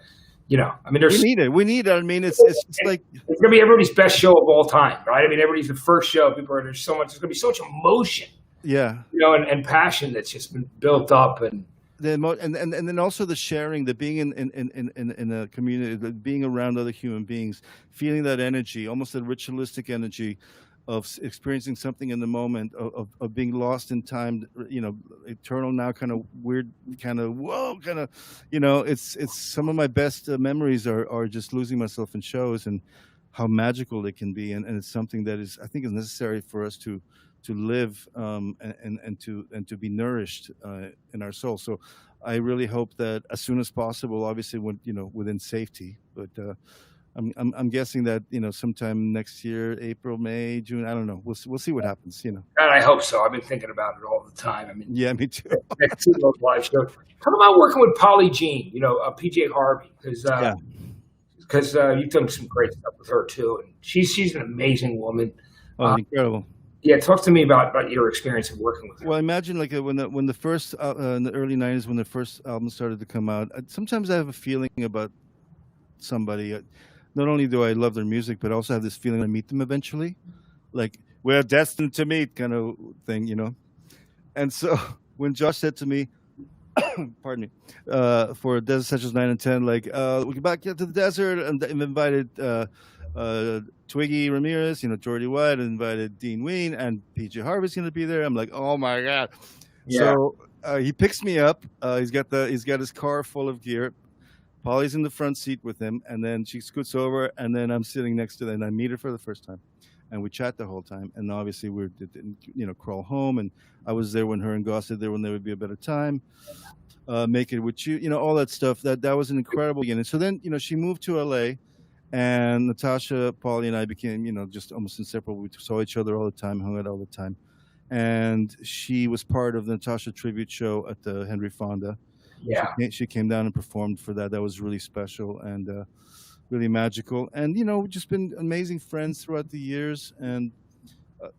you know, I mean, we there's need it. We need it. I mean, it's like, it's gonna be everybody's best show of all time, right? I mean, everybody's the first show. People are there's so much. There's gonna be so much emotion, yeah. you know, and passion that's just been built up. And And then also the sharing, the being in a community, the being around other human beings, feeling that energy, almost that ritualistic energy of experiencing something in the moment, of being lost in time, eternal now, kind of weird, kind of whoa, kind of, it's some of my best memories are just losing myself in shows and how magical they can be, and it's something that is I think is necessary for us to live, and to be nourished in our soul. So I really hope that as soon as possible, obviously when within safety, but I'm guessing that sometime next year, April, May, June, I don't know. We'll see what happens. God, I hope so. I've been thinking about it all the time. I mean, Yeah, me too. next to those live shows. Talk about working with Polly Jean, PJ Harvey, because Yeah. you've done some great stuff with her too, and she's an amazing woman. Oh, incredible. Yeah, talk to me about your experience of working with her. Well, imagine like when the first in the early '90s when the first album started to come out. Sometimes I have a feeling about somebody. Not only do I love their music, but I also have this feeling I meet them eventually, like we're destined to meet, kind of thing. And so when Josh said to me, pardon me, for Desert Sessions 9 and 10, like we get back to the desert, and invited Twiggy Ramirez, Jordy White, invited Dean Ween, and PJ Harvey's going to be there. I'm like, oh my god! Yeah. So he picks me up. He's got his car full of gear. Polly's in the front seat with him, and then she scoots over, and then I'm sitting next to them, and I meet her for the first time, and we chat the whole time. And obviously we didn't, crawl home, and I was there when her and Goss there when there would be a better time. Make it with you, all that stuff. That was an incredible beginning. So then, she moved to LA, and Natasha, Polly, and I became, just almost inseparable. We saw each other all the time, hung out all the time, and she was part of the Natasha tribute show at the Henry Fonda. Yeah. She came down and performed for that. That was really special and really magical. And we've just been amazing friends throughout the years, and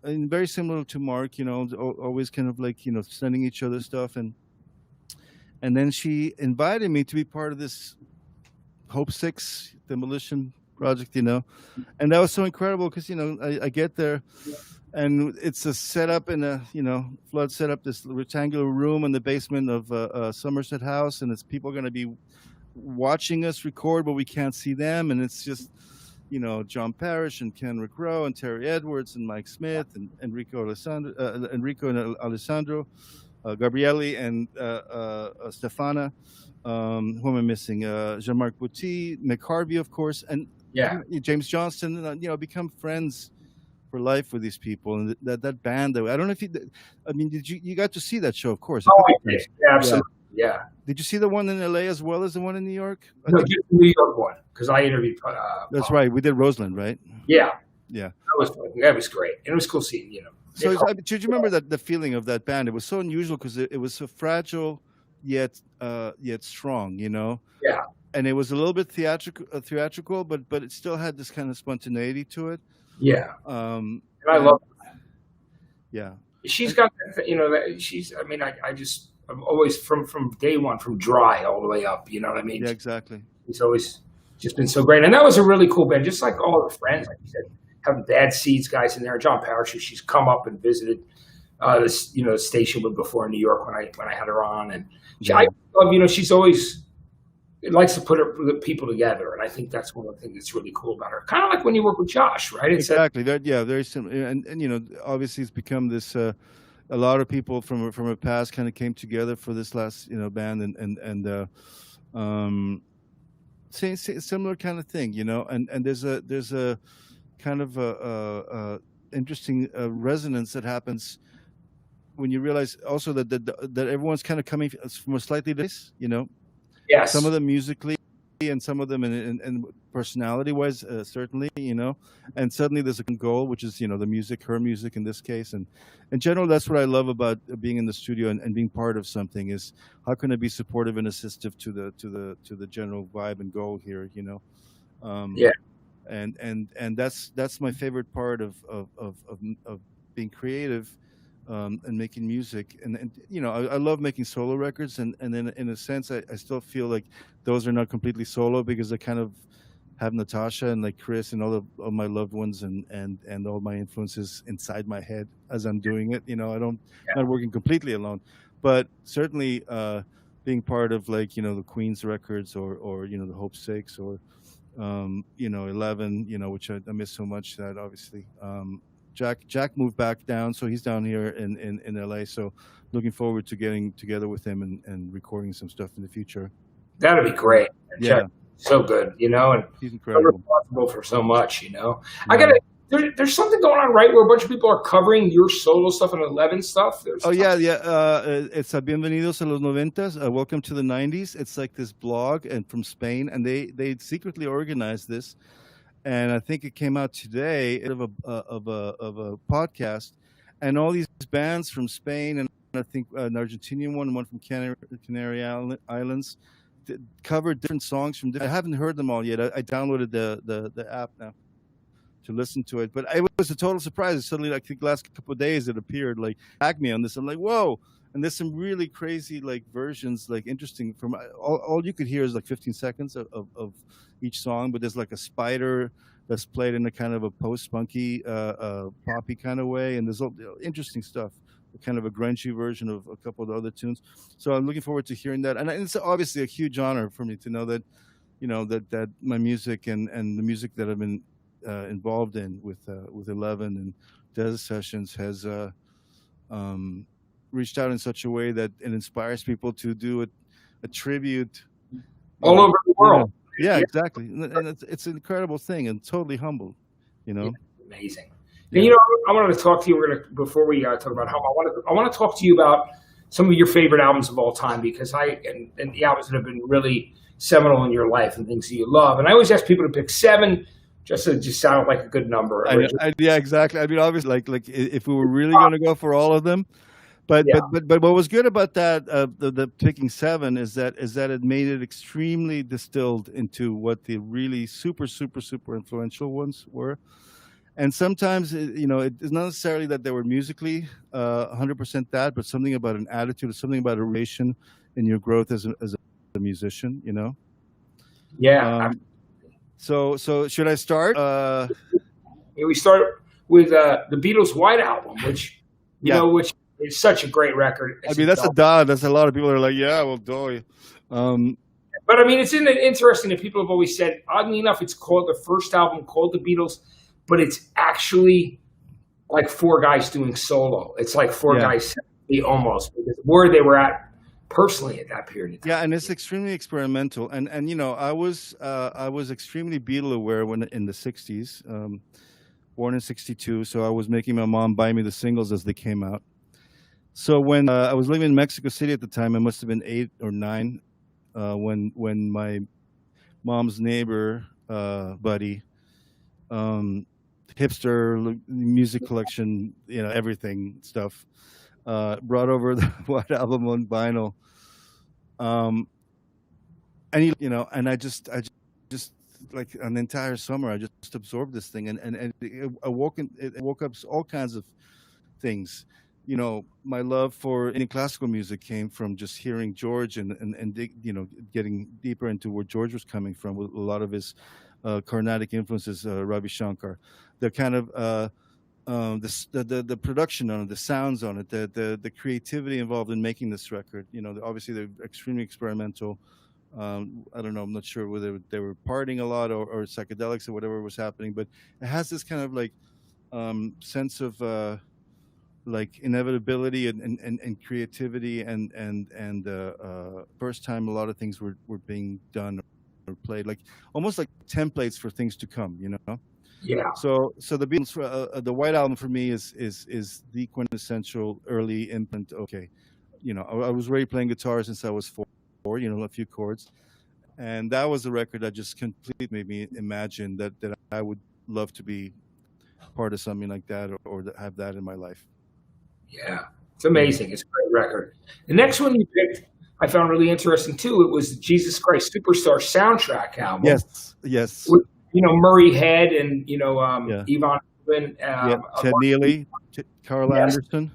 very similar to Mark. Always kind of like sending each other stuff, and then she invited me to be part of this Hope 6 demolition project. And that was so incredible because I get there. And it's a setup in a, flood setup, this rectangular room in the basement of Somerset House. And it's people going to be watching us record, but we can't see them. And it's just, John Parrish and Ken Rowe and Terry Edwards and Mike Smith and Enrico and Alessandro, Gabrielli and Stefana. Who am I missing? Jean-Marc Bouty, Mick Harvey, of course. And James Johnston, become friends for life with these people, and that band. I don't know if did you got to see that show? Of course. Oh, I did. Yeah, absolutely. Yeah. Did you see the one in LA as well as the one in New York? No, just the New York one because I interviewed. That's right. We did Roseland, right? Yeah. Yeah. That was great. And it was cool seeing So did you remember that the feeling of that band? It was so unusual because it was so fragile, yet strong. Yeah. And it was a little bit theatrical, but it still had this kind of spontaneity to it. Yeah. And I love her. Yeah. She's got that, she's, I'm always from day one, from Dry all the way up, you know what I mean? Yeah, exactly. It's always just been so great. And that was a really cool band, just like all her friends, like you said, having Bad Seeds guys in there. John Parrish, she's come up and visited this, station before in New York when I had her on. And I love, she's always it likes to put people together, and I think that's one of the things that's really cool about her. Kind of like when you work with Josh, right? It's that Exactly. That, yeah, very similar. And you know, obviously, it's become this. A lot of people from a past kind of came together for this last band, and um, similar kind of thing, and there's a kind of a interesting resonance that happens when you realize also that everyone's kind of coming from a slightly different. Some of yes, them musically and some of them in personality wise, certainly, and suddenly there's a goal, which is the music, her music in this case. And in general, that's what I love about being in the studio and being part of something, is how can I be supportive and assistive to the general vibe and goal here, um, yeah. and that's my favorite part of being creative, and making music. And I love making solo records, and then in a sense I still feel like those are not completely solo, because I kind of have Natasha and like Chris and all my loved ones and all my influences inside my head as I'm doing it. I don't not working completely alone, but certainly being part of, like, the Queen's records, or the Hope Six, or 11, which I miss so much. That obviously, Jack moved back down, so he's down here in LA. So looking forward to getting together with him and recording some stuff in the future. That'd be great. Check, Yeah, so good, and he's so incredible. responsible for so much. I Yeah. gotta. There's something going on, right, where a bunch of people are covering your solo stuff and 11 stuff. There's Oh yeah, yeah. It's Bienvenidos a los Noventas. Welcome to the '90s. It's like this blog and from Spain, and they secretly organized this, and I think it came out today of a podcast, and all these bands from Spain, and I think an Argentinian one from Canary Islands, covered different songs from. I haven't heard them all yet. I downloaded the app now to listen to it, but it was a total surprise. Suddenly, like, the last couple of days, it appeared, like, tag me on this. I'm like, whoa! And there's some really crazy, like, versions, like, interesting. From all you could hear is like 15 seconds of each song, but there's like a spider that's played in a kind of a post-punky, poppy kind of way, and there's all interesting stuff. Kind of a grungy version of a couple of the other tunes. So I'm looking forward to hearing that, and it's obviously a huge honor for me to know that, that my music and the music that I've been involved in with 11 and Des Sessions has reached out in such a way that it inspires people to do a tribute, all over the world. yeah, exactly. And it's an incredible thing, and totally humbled, Yeah, amazing. And yeah. I wanted to talk to you. We're gonna before we talk about home. I want to talk to you about some of your favorite albums of all time, because and the albums that have been really seminal in your life and things that you love. And I always ask people to pick 7, just to just sound like a good number. Yeah, exactly. I mean, obviously, like if we were really going to go for all of them, but Yeah. but what was good about that, the picking 7, is that it made it extremely distilled into what the really super super super influential ones were. And sometimes it's not necessarily that they were musically 100% that, but something about an attitude, something about a relation in your growth as a musician. Yeah. So should I start? We start with the Beatles' White Album, which Yeah. which is such a great record. I mean, that's a dud. That's a lot of people are like, yeah, well, duh. But I mean, it's interesting that people have always said, oddly enough, it's called the first album called the Beatles, but it's actually like 4 guys doing solo. It's like 4 Yeah. guys almost, because where they were at personally at that period of time. Yeah, and it's extremely experimental. And I was extremely Beatle aware when in the '60s, born in '62. So I was making my mom buy me the singles as they came out. So when I was living in Mexico City at the time, I must have been 8 or 9, when my mom's neighbor, buddy, hipster music collection, everything stuff, brought over the White Album on vinyl. And and I just like an entire summer, I just absorbed this thing, and it woke up all kinds of things. My love for any classical music came from just hearing George and getting deeper into where George was coming from with a lot of his Carnatic influences, Ravi Shankar, the kind of the production on it, the sounds on it, the creativity involved in making this record. Obviously they're extremely experimental, I don't know. I'm not sure whether they were partying a lot or psychedelics or whatever was happening, but it has this kind of like sense of like inevitability and creativity and first time a lot of things were being done or played like almost like templates for things to come, you know. Yeah. So the Beatles, the White Album for me is the quintessential early imprint. Okay, you know, I was already playing guitar since I was four, you know, a few chords, and that was a record that just completely made me imagine that I would love to be part of something like that or have that in my life. Yeah. It's amazing. It's a great record. The next one you picked, I found really interesting too. It was the Jesus Christ Superstar soundtrack album Yes, yes, with, Murray Head and, yeah, Yvonne Rubin, yeah. Ted Neely, Carl yes. Anderson.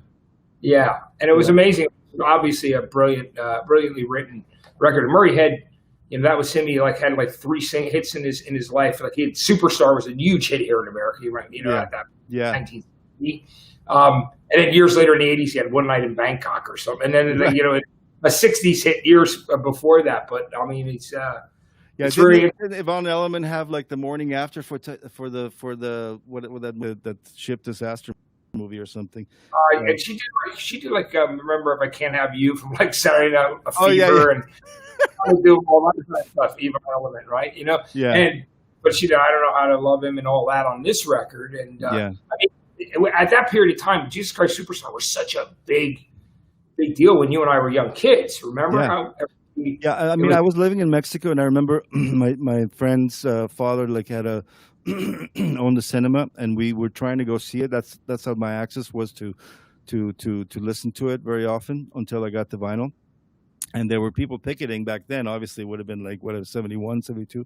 Yeah. And it was Yeah, amazing. Obviously a brilliantly written record. And Murray Head, that was him. He had like three hits in his life. Like Superstar was a huge hit here in America. yeah, At that yeah. 1960. And then years later in the 80s, he had One Night in Bangkok or something. And then, Right. a 60s hit years before that. But I mean, Yeah, it's very, didn't Yvonne Elliman have like the morning after for the what that ship disaster movie or something? and she did like, remember If I Can't Have You from like Saturday Night Oh yeah, Fever and I do all that kind of stuff, even Element, right? yeah, But she did I Don't Know How to Love Him and all that on this record. And yeah, I mean, at that period of time, Jesus Christ Superstar was such a big deal when you and I were young kids. Remember yeah. how Yeah, I it mean, was? I was living in Mexico, and I remember my friend's father like had a owned a cinema, and we were trying to go see it. That's how my access was to listen to it very often until I got the vinyl. And there were people picketing back then. Obviously, it would have been like what 71, 72.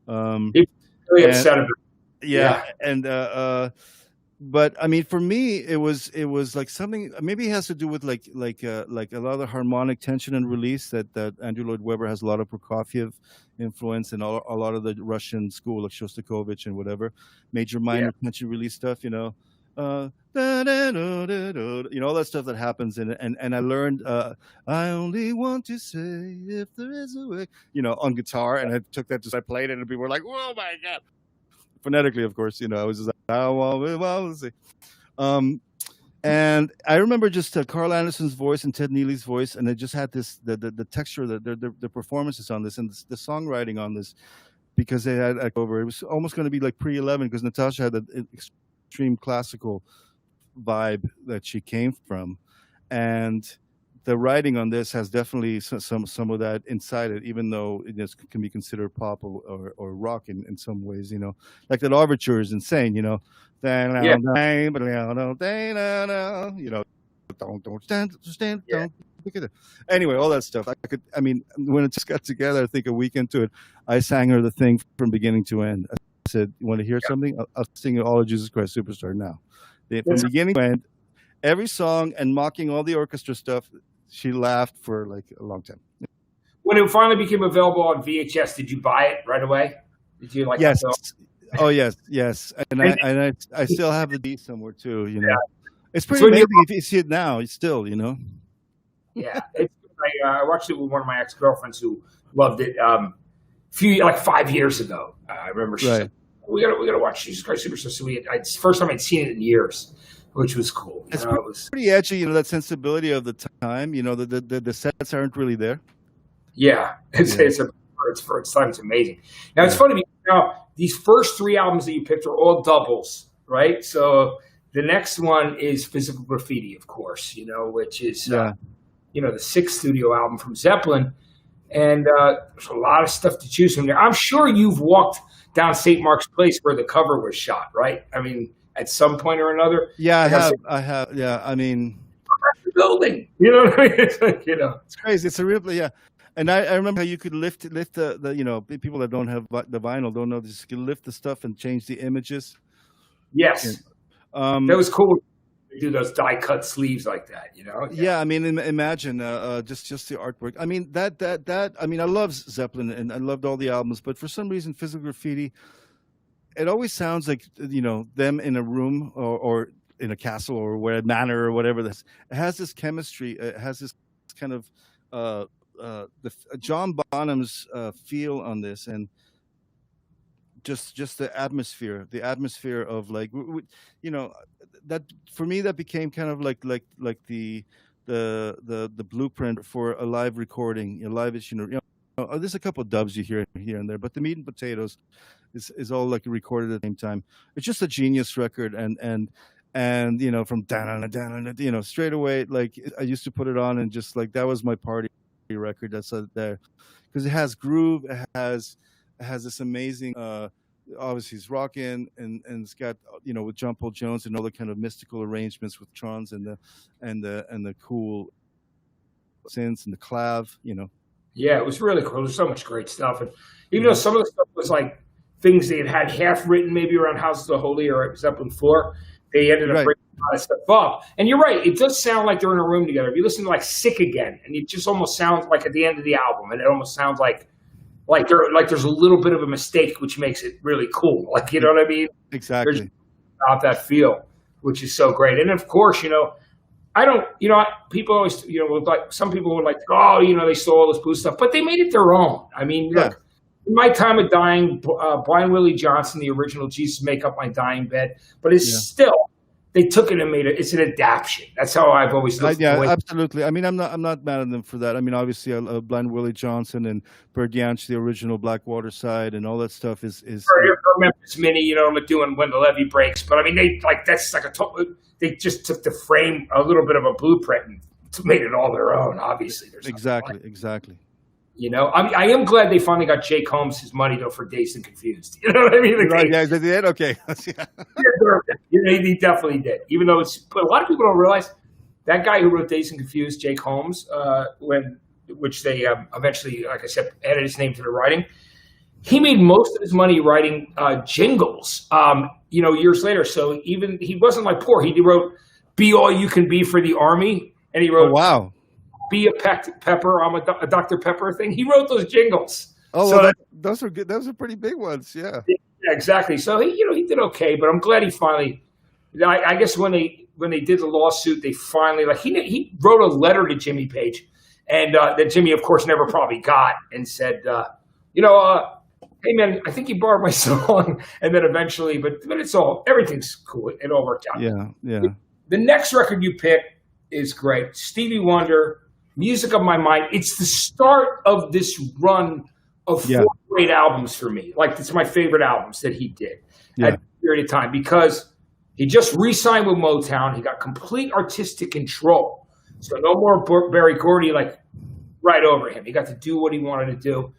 Um, He was really and upset about it. yeah, Yeah, and but I mean, for me, it was like something. Maybe it has to do with like a lot of the harmonic tension and release that Andrew Lloyd Webber has a lot of Prokofiev influence and a lot of the Russian school like Shostakovich and whatever major yeah, minor tension release stuff. You know, da, da, da, da, da, you know all that stuff that happens and I learned I only want to say if there is a way, you know, on guitar, and I took that, just I played it and people were like, oh my god, phonetically, of course, you know, I was just like, I want to say. Um, and I remember just Carl Anderson's voice and Ted Neely's voice, and it just had this the texture, the performances on this, and the songwriting on this, because they had over. It was almost going to be like pre-11 because Natasha had an extreme classical vibe that she came from, and the writing on this has definitely some of that inside it, even though it just can be considered pop or rock in some ways. You know, like that overture is insane. You know, yeah, you know, don't stand, yeah. don't look at it. Anyway, all that stuff. I mean, when it just got together, I think a week into it, I sang her the thing from beginning to end. I said, "You want to hear something? I'll sing you all of Jesus Christ Superstar now." From That's beginning to end, every song and mocking all the orchestra stuff. She laughed for like a long time. when it finally became available on VHS. Did you buy it right away? Did you like Yes. have Oh yes, yes. And And I still have the D somewhere too. You know, yeah, it's it's pretty when you amazing if you see it now. It's still, you know. yeah. I watched it with one of my ex girlfriends who loved it. Few like 5 years ago, I remember she Right. said, "We gotta watch Jesus Christ Superstar." So it's the first time I'd seen it in years, which was cool. It's It was pretty edgy, you know, that sensibility of the time. You know, the sets aren't really there. yeah. It's Yeah, for its time. It's amazing. Now it's yeah, funny because now these first three albums that you picked are all doubles, right? So the next one is Physical Graffiti, of course. Which is yeah. the sixth studio album from Zeppelin. And there's a lot of stuff to choose from there. I'm sure you've walked down St. Mark's Place where the cover was shot, right? I mean, at some point or another, Yeah, I like I have. said, I have. Yeah, I mean, the building. You know what I mean? It's like, it's crazy. It's a real, yeah. And I remember how you could lift the you know, people that don't have the vinyl don't know this. You can lift the stuff and change the images. And, yes, that um, was cool. To do those die cut sleeves like that. Yeah, yeah, I mean, imagine just the artwork. I mean, that. I mean, I love Zeppelin and I loved all the albums, but for some reason, Physical Graffiti, it always sounds like you know them in a room or in a castle or where manor or whatever. This it has this chemistry. It has this kind of uh, John Bonham's feel on this, and just the atmosphere of like you know that for me that became kind of like the blueprint for a live recording, a live issue. There's a couple of dubs you hear here and there, but the meat and potatoes is all like recorded at the same time. It's just a genius record, and from down, straight away, like I used to put it on and just like that was my party record. That's there because it has groove, it has this amazing. Obviously, he's rocking, and it's got with John Paul Jones and all the kind of mystical arrangements with trons and the cool synths and the clav. Yeah, it was really cool. There's so much great stuff, and even though some of the stuff was like things they had half written, maybe around House of the Holy or Zeppelin 4, they ended up Right. bringing a lot of stuff up. And you're right; it does sound like they're in a room together. If you listen to like "Sick Again," and it just almost sounds like at the end of the album, and it almost sounds like there's a little bit of a mistake, which makes it really cool. Like you know what I mean? Exactly. There's about that feel, which is so great. And of course, I don't, people always, like some people were like, oh, they stole all this blue stuff, but they made it their own. I mean, Yeah. look, in my time of dying, Blind Willie Johnson, the original Jesus Make Up My Dying Bed, but it's Yeah. still, they took it and made it, it's an adaptation. That's how I've always looked at Yeah, the way. absolutely. I mean, I'm not mad at them for that. I mean, obviously, I love Blind Willie Johnson and Bird Yanch, the original Blackwater Side, and all that stuff is Or Memphis Mini, doing When the Levee Breaks. But I mean, that's like they just took the frame, a little bit of a blueprint and made it all their own. Obviously, there's exactly. I am glad they finally got Jake Holmes his money though for Dazed and Confused. You know what I mean? Right? Yeah, they did. Okay. Yeah. He definitely did. Even though but a lot of people don't realize that guy who wrote Dazed and Confused, Jake Holmes, which they eventually, like I said, added his name to the writing. He made most of his money writing jingles, years later. So even he wasn't like poor. He wrote "Be All You Can Be" for the Army, and he wrote Oh, wow. "Be a Pepper." I'm a Dr. Pepper thing. He wrote those jingles. Oh, So well, those are good. Those are pretty big ones. Yeah. yeah, exactly. So he did okay, but I'm glad he finally. I guess when they did the lawsuit, they finally he wrote a letter to Jimmy Page, and that Jimmy, of course, never probably got, and said, hey man, I think you borrowed my song, and then eventually, but everything's cool. It all worked out. Yeah. The next record you pick is great, Stevie Wonder, "Music of My Mind." It's the start of this run of four great albums for me. Like, it's my favorite albums that he did at that period of time because he just re-signed with Motown. He got complete artistic control. So no more Berry Gordy right over him. He got to do what he wanted to do.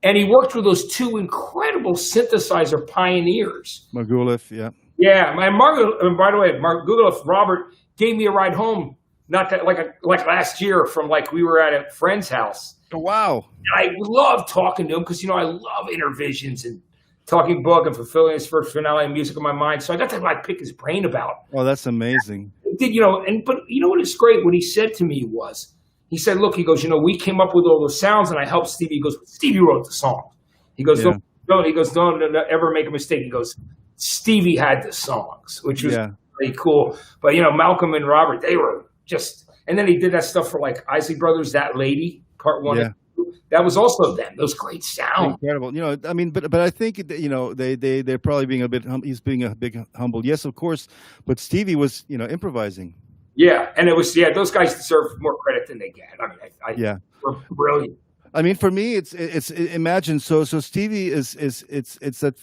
And he worked with those two incredible synthesizer pioneers. Margulif, yeah. Yeah, by the way, Margulif, Robert gave me a ride home, not that like last year from we were at a friend's house. Oh, wow. And I love talking to him because I love Intervisions and Talking Book and Fulfilling His First Finale and Music of My Mind. So I got to pick his brain about. Oh, that's amazing. But what is great? What he said to me was, he said, "Look," he goes, "we came up with all those sounds, and I helped Stevie." He goes, "Stevie wrote the song." He goes, Yeah. Don't ever make a mistake." He goes, "Stevie had the songs," which was really cool. But Malcolm and Robert, they were just. And then he did that stuff for Isley Brothers, "That Lady," Part 1 and 2. That was also them. Those great sounds. Incredible. I mean, but I think they're probably being a bit. He's being a big humble. Yes, of course. But Stevie was improvising. Yeah, and it was those guys deserve more credit than they get. I mean, were brilliant. I mean, for me, it's imagine so Stevie is that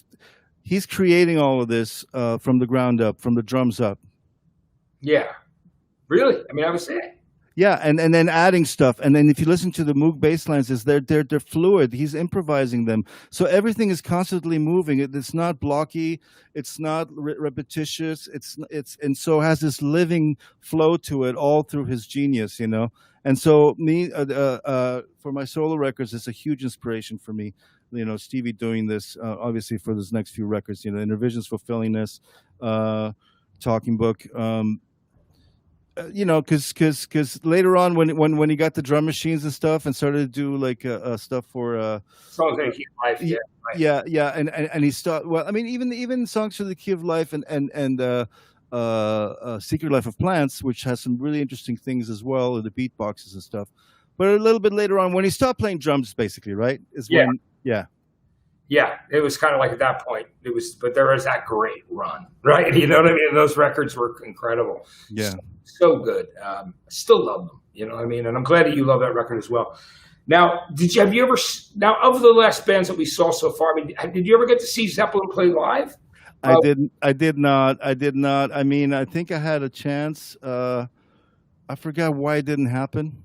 he's creating all of this from the ground up, from the drums up. Yeah, really. I mean, I was saying. Yeah, and then adding stuff, and then if you listen to the Moog bass lines, they're fluid. He's improvising them, so everything is constantly moving. It's not blocky, it's not repetitious. It's and so has this living flow to it all through his genius, And so for my solo records, it's a huge inspiration for me. Stevie doing this obviously for those next few records. Intervisions, Fulfilling This, Talking Book. Because later on when he got the drum machines and stuff and started to do stuff for Songs That Keep Life, and he started. Well, I mean, even songs for the Key of Life and Secret Life of Plants, which has some really interesting things as well, the beatboxes and stuff. but a little bit later on when he stopped playing drums, basically, right? Is Yeah. when, yeah, Yeah, it was kind of like at that point. It was, but there was that great run, right? You know what I mean? Those records were incredible, yeah. so good. Still love them, you know what I mean? And I'm glad that you love that record as well. Now, have you ever? Now, of the last bands that we saw so far, I mean, did you ever get to see Zeppelin play live? I didn't. I did not. I did not. I mean, I think I had a chance. I forgot why it didn't happen,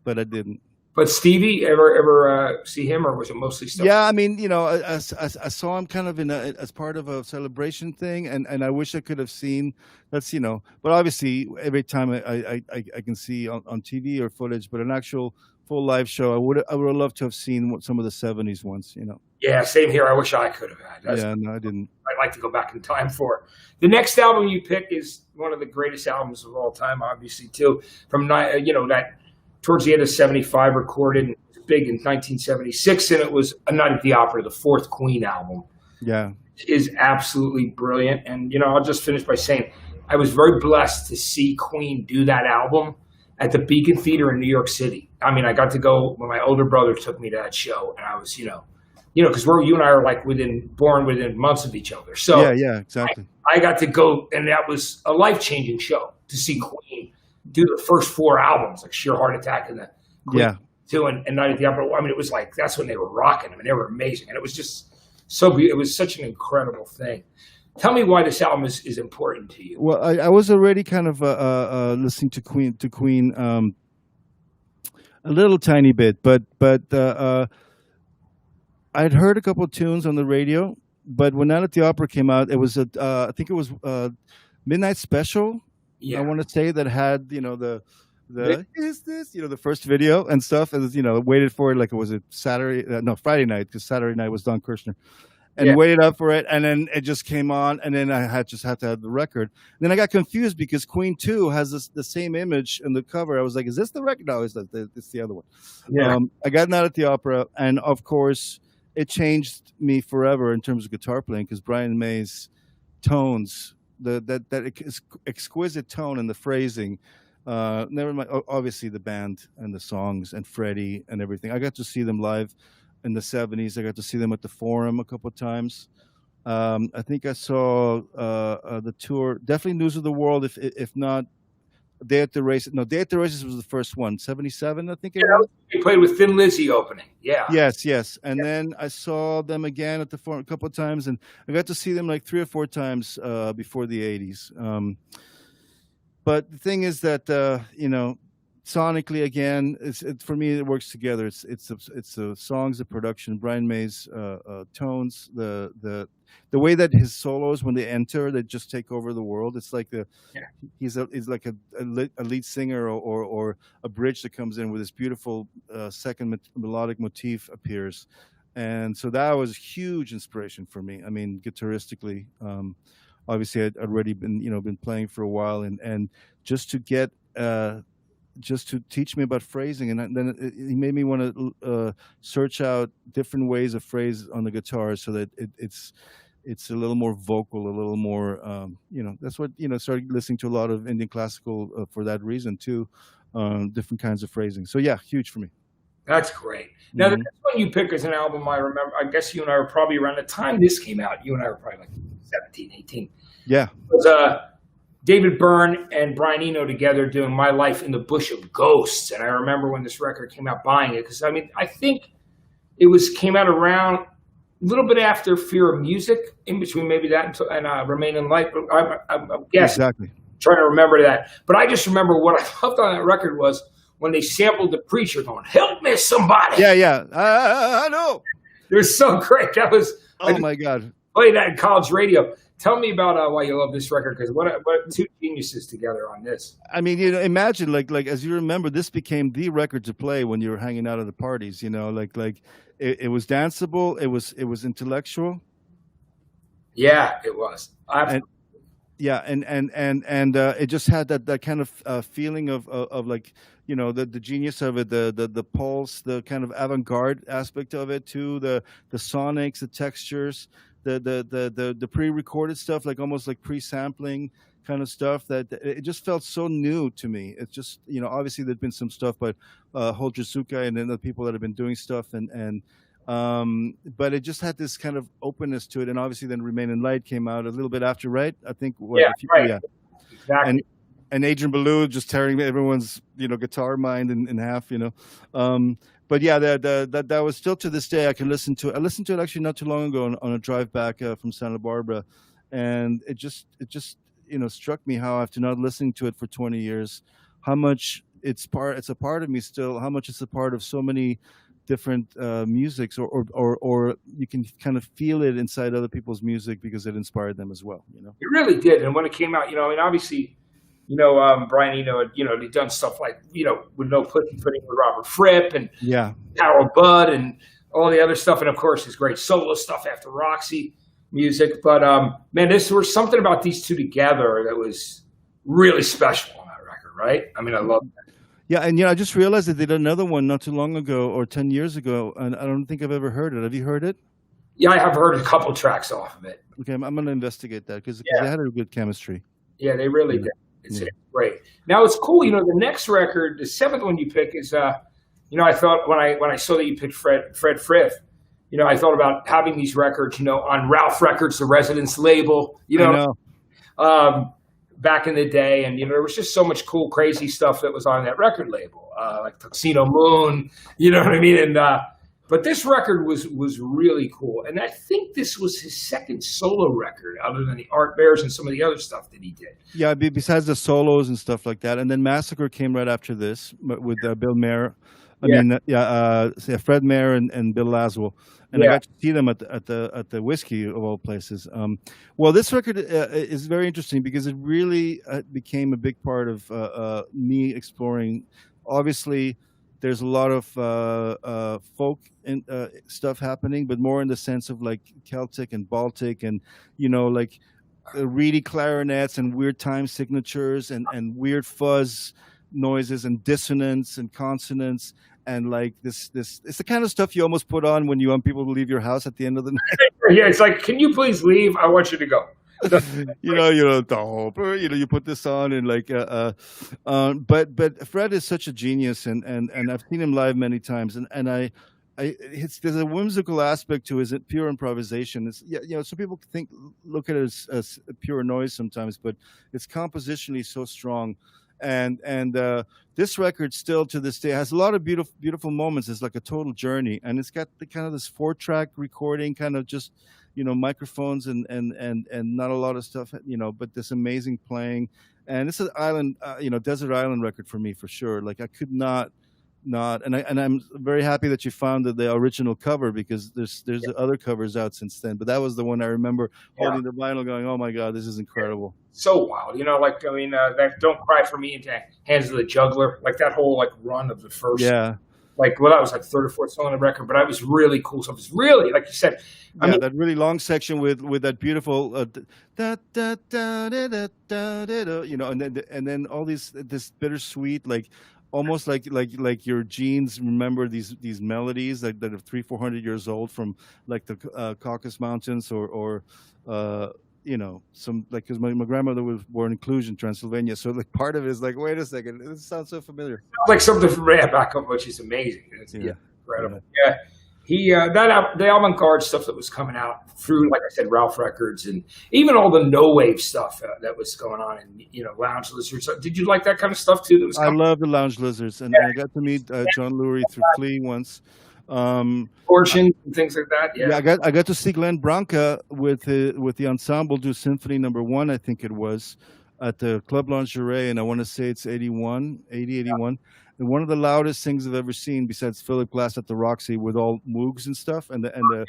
but I didn't. But Stevie, ever see him, or was it mostly stuff? Yeah, I mean, I saw him kind of as part of a celebration thing, and I wish I could have seen. That's but obviously every time I can see on TV or footage, but an actual full live show, I would have loved to have seen some of the '70s ones. Yeah, same here. I wish I could have had. Yeah, no, I didn't. I'd like to go back in time for. The next album you pick is one of the greatest albums of all time, obviously, too. From that towards the end of '75, recorded, and it was big in 1976, and it was A Night at the Opera, the fourth Queen album. Yeah, It is absolutely brilliant. And I'll just finish by saying I was very blessed to see Queen do that album at the Beacon Theater in New York City. I mean, I got to go when my older brother took me to that show, and I was, because you and I are like born within months of each other. So yeah, exactly. I got to go, and that was a life-changing show to see Queen do the first four albums, like Sheer Heart Attack and the Queen 2 and Night at the Opera. I mean, it was like, that's when they were rocking. I mean, they were amazing. And it was just so beautiful. It was such an incredible thing. Tell me why this album is important to you. Well, I was already kind of listening to Queen a little tiny bit, but I'd heard a couple of tunes on the radio. But when Night at the Opera came out, it was I think it was Midnight Special. Yeah. I want to say that had the is this the first video and stuff, and waited for it like it was a Friday night, because Saturday night was Don Kirshner. And waited up for it, and then it just came on, and then I just had to have the record. And then I got confused because Queen 2 has the same image in the cover. I was like, is this the record? No, it's the other one. Yeah. I got Night at the Opera, and of course, it changed me forever in terms of guitar playing, because Brian May's tones, that exquisite tone and the phrasing, never mind, obviously the band and the songs and Freddie and everything. I got to see them live in the '70s. I got to see them at the Forum a couple of times. I think I saw the tour, definitely News of the World, if not Day at the Races. No, Day at the Races was the first one, '77, I think it was. He played with Thin Lizzy opening. Yeah. Yes. And then I saw them again at the Forum a couple of times, and I got to see them like 3 or 4 times before the '80s. But the thing is that sonically, again, for me it works together. It's the songs, the production, Brian May's tones, the way that his solos, when they enter, they just take over the world. It's like he's like a lead singer or a bridge that comes in with this beautiful second melodic motif appears, and so that was huge inspiration for me. I mean, guitaristically, obviously I'd already been playing for a while, and just to get just to teach me about phrasing, and then it made me want to search out different ways of phrase on the guitar, so that it's a little more vocal, a little more that's what started listening to a lot of Indian classical for that reason too, different kinds of phrasing. So yeah, huge for me. That's great. Now, the next one you pick as an album, I remember, I guess you and I were probably around the time this came out. You and I were probably like 17, 18. Yeah. It was David Byrne and Brian Eno together doing My Life in the Bush of Ghosts. And I remember when this record came out, buying it, because, I mean, I think it came out around a little bit after Fear of Music, in between maybe that and Remain in Light. But I'm guessing. Exactly. Trying to remember that. But I just remember what I loved on that record was when they sampled the Preacher going, "Help me, somebody." Yeah. I know. It was so great. That was, oh my God. Played that in college radio. Tell me about why you love this record, because what two geniuses together on this. I mean, imagine like as you remember, this became the record to play when you were hanging out at the parties. Like it was danceable. It was intellectual. Yeah, it was. And it just had that kind of feeling of like the genius of it, the pulse, the kind of avant-garde aspect of it too, the sonics, the textures, the pre-recorded stuff, like almost like pre-sampling kind of stuff, that it just felt so new to me. It's just, obviously there'd been some stuff, but Holjusuka and then the people that have been doing stuff, but it just had this kind of openness to it. And obviously then Remain in Light came out a little bit after, right? I think what, Yeah, right. yeah. Exactly. And Adrian Belew just tearing everyone's guitar mind in half. But yeah, that was still, to this day, I can listen to it. I listened to it actually not too long ago on a drive back from Santa Barbara, and it just struck me how, after not listening to it for 20 years, how much it's a part of me still, how much it's a part of so many different musics, or you can kind of feel it inside other people's music because it inspired them as well. It really did. And when it came out, I mean, obviously, Brian Eno had, he'd done stuff like, with No Pussyfooting with Robert Fripp and Yeah. Harold Budd and all the other stuff. And of course, his great solo stuff after Roxy music. But man, there was something about these two together that was really special on that record, right? I mean, I love that. Yeah, and I just realized that they did another one not too long ago, or 10 years ago, and I don't think I've ever heard it. Have you heard it? Yeah, I have heard a couple tracks off of it. Okay, I'm going to investigate that because Yeah. they had a good chemistry. Yeah, they really did. It's great. Now it's cool. The next record, the seventh one you pick is, I thought when I saw that you picked Fred Frith, I thought about having these records, on Ralph Records, the Residence label, I know. back in the day, and there was just so much cool, crazy stuff that was on that record label, like Tuxedo Moon, you know what I mean? And but this record was really cool, and I think this was his second solo record, other than the Art Bears and some of the other stuff that he did. Yeah, besides the solos and stuff like that, and then Massacre came right after this with Bill Maher. Fred Maher and Bill Laswell, and I got to see them at the Whiskey of all places. Well, this record is very interesting because it really became a big part of me exploring. Obviously, there's a lot of folk stuff happening, but more in the sense of like Celtic and Baltic, and like reedy clarinets and weird time signatures and weird fuzz noises and dissonance and consonants. And like this, it's the kind of stuff you almost put on when you want people to leave your house at the end of the night. Yeah, it's like, can you please leave? I want you to go. You put this on and like, but Fred is such a genius, and I've seen him live many times, and there's a whimsical aspect to his pure improvisation. It's some people look at it as pure noise sometimes, but it's compositionally so strong. And this record still to this day has a lot of beautiful moments. It's like a total journey, and it's got the kind of this 4-track recording, kind of just microphones and not a lot of stuff, but this amazing playing. And it's an island, desert island record for me for sure. Like I could not, and I'm very happy that you found the original cover, because there's other covers out since then, but that was the one I remember holding the vinyl, going, "Oh my God, this is incredible." So wild, that "Don't Cry for Me" into "Hands of the Juggler," like that whole like run of the first, that was like third or fourth song on the record, but that was really cool stuff. It's really, like you said, that really long section with that beautiful da da da da da da da, and then all this bittersweet, like almost like your genes remember these melodies that are 300-400 years old from like the Caucasus Mountains or some, like, because my grandmother was born in Cluj in Transylvania, so like part of it is like, wait a second, this sounds so familiar. Sounds like something from back up, which is amazing. It's incredible. Yeah. He the avant-garde stuff that was coming out through, like I said, Ralph Records, and even all the no wave stuff that was going on, and Lounge Lizards. Did you like that kind of stuff too? That was I love the Lounge Lizards, and I got to meet John Lurie through Flea once. Portions and things like that. Yeah, I got to see Glenn Branca with the ensemble do Symphony No. 1, I think it was, at the Club Lingerie, and I want to say it's 81. And one of the loudest things I've ever seen, besides Philip Glass at the Roxy, with all Moogs and stuff, and the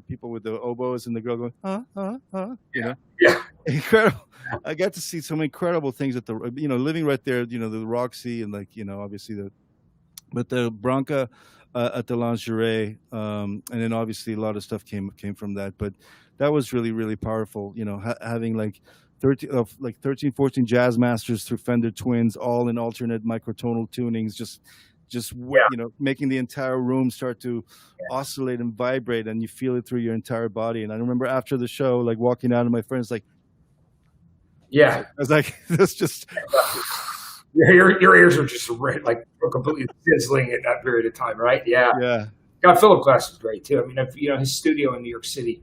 people with the oboes, and the girl going, Yeah. Incredible. I got to see some incredible things at the, living right there, the Roxy, and like, obviously the Branca at the Lingerie, and then obviously a lot of stuff came from that, but that was really, really powerful, having like 13, 14 jazz masters through Fender Twins, all in alternate microtonal tunings, Yeah. making the entire room start to oscillate and vibrate, and you feel it through your entire body. And I remember after the show, like walking out, and my friends like, Yeah. I was like, that's just. Your ears are just like completely sizzling at that period of time, right? Yeah. Yeah. God, Philip Glass is great too. I mean, his studio in New York City,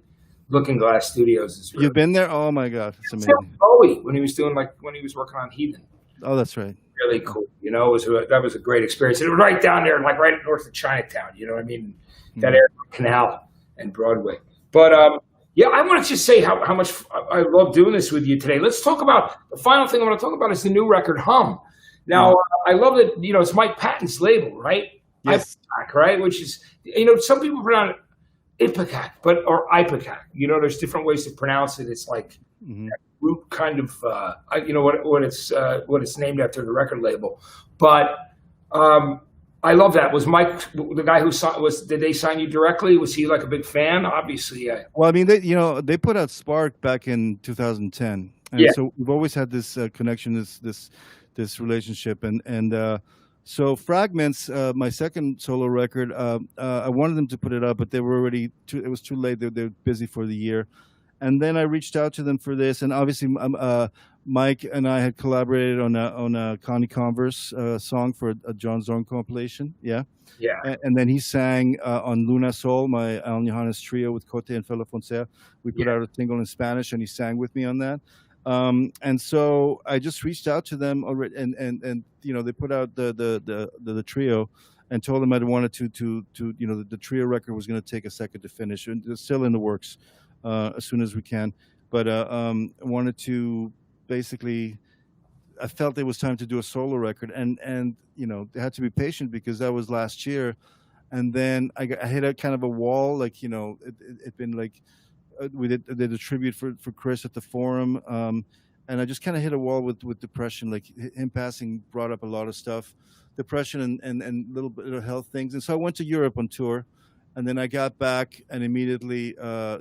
Looking Glass Studios, is really. You've been there? Oh my God, it's amazing. Bowie when he was working on Heathen. Oh, that's right. Really cool. That was a great experience. And it was right down there, like right north of Chinatown. You know what I mean? That area, Canal and Broadway. But yeah, I want to just say how much I love doing this with you today. Let's talk about the final thing I want to talk about is the new record, Hum. Now, I love that, it's Mike Patton's label, right? Yes. Ipecac, right? Which is, some people pronounce it Ipecac, or Ipecac. There's different ways to pronounce it. It's like that root kind of, what it's named after, the record label. But I love that. Was Mike the guy who did they sign you directly? Was he like a big fan? Obviously, yeah. Well, I mean, they put out Spark back in 2010, and so we've always had this connection, this relationship, and so Fragments, my second solo record, I wanted them to put it up, but they were already it was too late. They were busy for the year, and then I reached out to them for this, and obviously Mike and I had collaborated on a Connie Converse song for a John Zorn compilation, yeah. And then he sang on Luna Sol, my Alain Johannes trio with Cote and Fela Fonseca. We put out a single in Spanish, and he sang with me on that. And so I just reached out to them already, and they put out the trio, and told them I wanted to the trio record was going to take a second to finish, and it's still in the works as soon as we can. But I wanted to basically, I felt it was time to do a solo record, and they had to be patient because that was last year, and then I hit a kind of a wall, like it'd been like. We did a tribute for Chris at the Forum, and I just kind of hit a wall with depression. Like him passing brought up a lot of stuff, depression and little bit of health things. And so I went to Europe on tour, and then I got back and immediately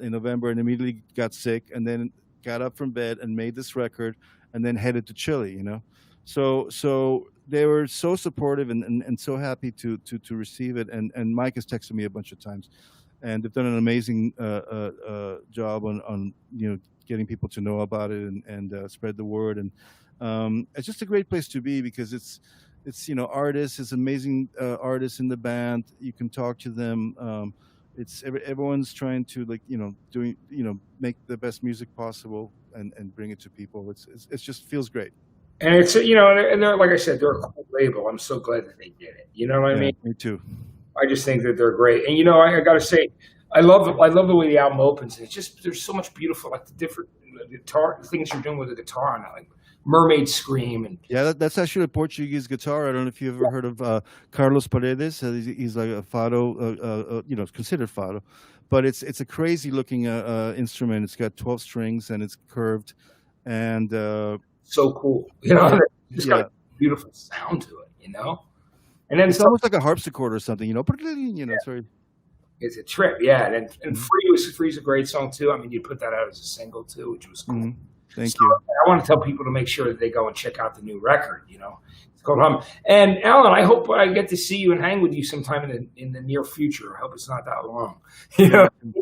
in November and immediately got sick, and then got up from bed and made this record, and then headed to Chile. So they were so supportive and so happy to receive it. And Mike has texted me a bunch of times. And they've done an amazing job on getting people to know about it and spread the word. And it's just a great place to be because it's artists, it's amazing artists in the band. You can talk to them. It's everyone's trying to make the best music possible and bring it to people. It just feels great. And it's and they're, like I said, they're a cool label. I'm so glad that they did it. You know what I mean? Me too. I just think that they're great, and I got to say, I love the way the album opens. And it's just there's so much beautiful, like the different guitar things you're doing with the guitar on it, like Mermaid Scream, and that's actually a Portuguese guitar. I don't know if you've ever heard of Carlos Paredes. He's like a fado, considered fado, but it's a crazy looking instrument. It's got 12 strings and it's curved, and so cool. It's got a beautiful sound to it. And then it's almost like a harpsichord or something, It's very. It's a trip, yeah. And Free's a great song too. I mean, you put that out as a single too, which was cool. Mm-hmm. Thank you. I want to tell people to make sure that they go and check out the new record. It's called Hum. And Alan, I hope I get to see you and hang with you sometime in the near future. I hope it's not that long.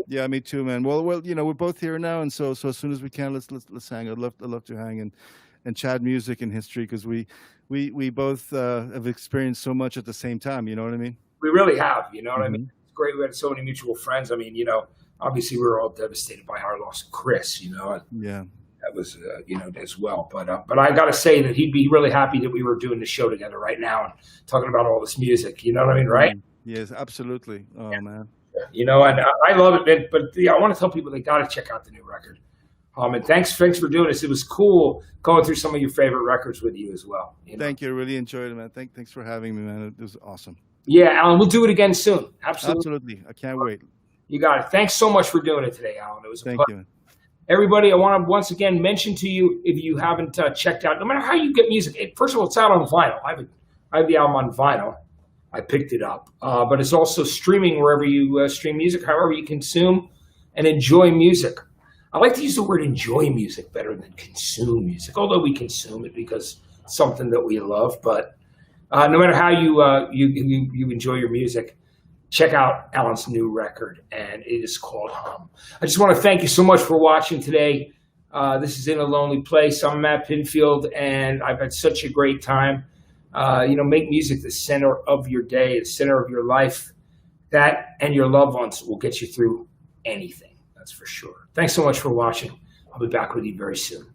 Yeah, me too, man. Well, we're both here now, and so as soon as we can, let's hang. I'd love to hang and chat music and history because we both have experienced so much at the same time. You know what I mean? We really have. You know what I mean? It's great. We had so many mutual friends. I mean, obviously we were all devastated by our loss of Chris. Yeah. That was, as well. But I got to say that he'd be really happy that we were doing the show together right now and talking about all this music. You know what I mean? Right? Yes, absolutely. Oh, man. And I love it. But I want to tell people they got to check out the new record. And thanks for doing this. It was cool going through some of your favorite records with you as well. Thank you. I really enjoyed it, man. Thanks for having me, man. It was awesome. Yeah, Alan, we'll do it again soon. Absolutely. I can't wait. You got it. Thanks so much for doing it today, Alan. It was a pleasure. Thank you. Everybody, I want to once again mention to you, if you haven't checked out, no matter how you get music, first of all, it's out on vinyl. I have the album on vinyl. I picked it up. But it's also streaming wherever you stream music, however you consume and enjoy music. I like to use the word enjoy music better than consume music, although we consume it because it's something that we love. But no matter how you enjoy your music, check out Alain's new record, and it is called Hum. I just want to thank you so much for watching today. This is In a Lonely Place. I'm Matt Pinfield, and I've had such a great time. Make music the center of your day, the center of your life. That and your loved ones will get you through anything. That's for sure. Thanks so much for watching. I'll be back with you very soon.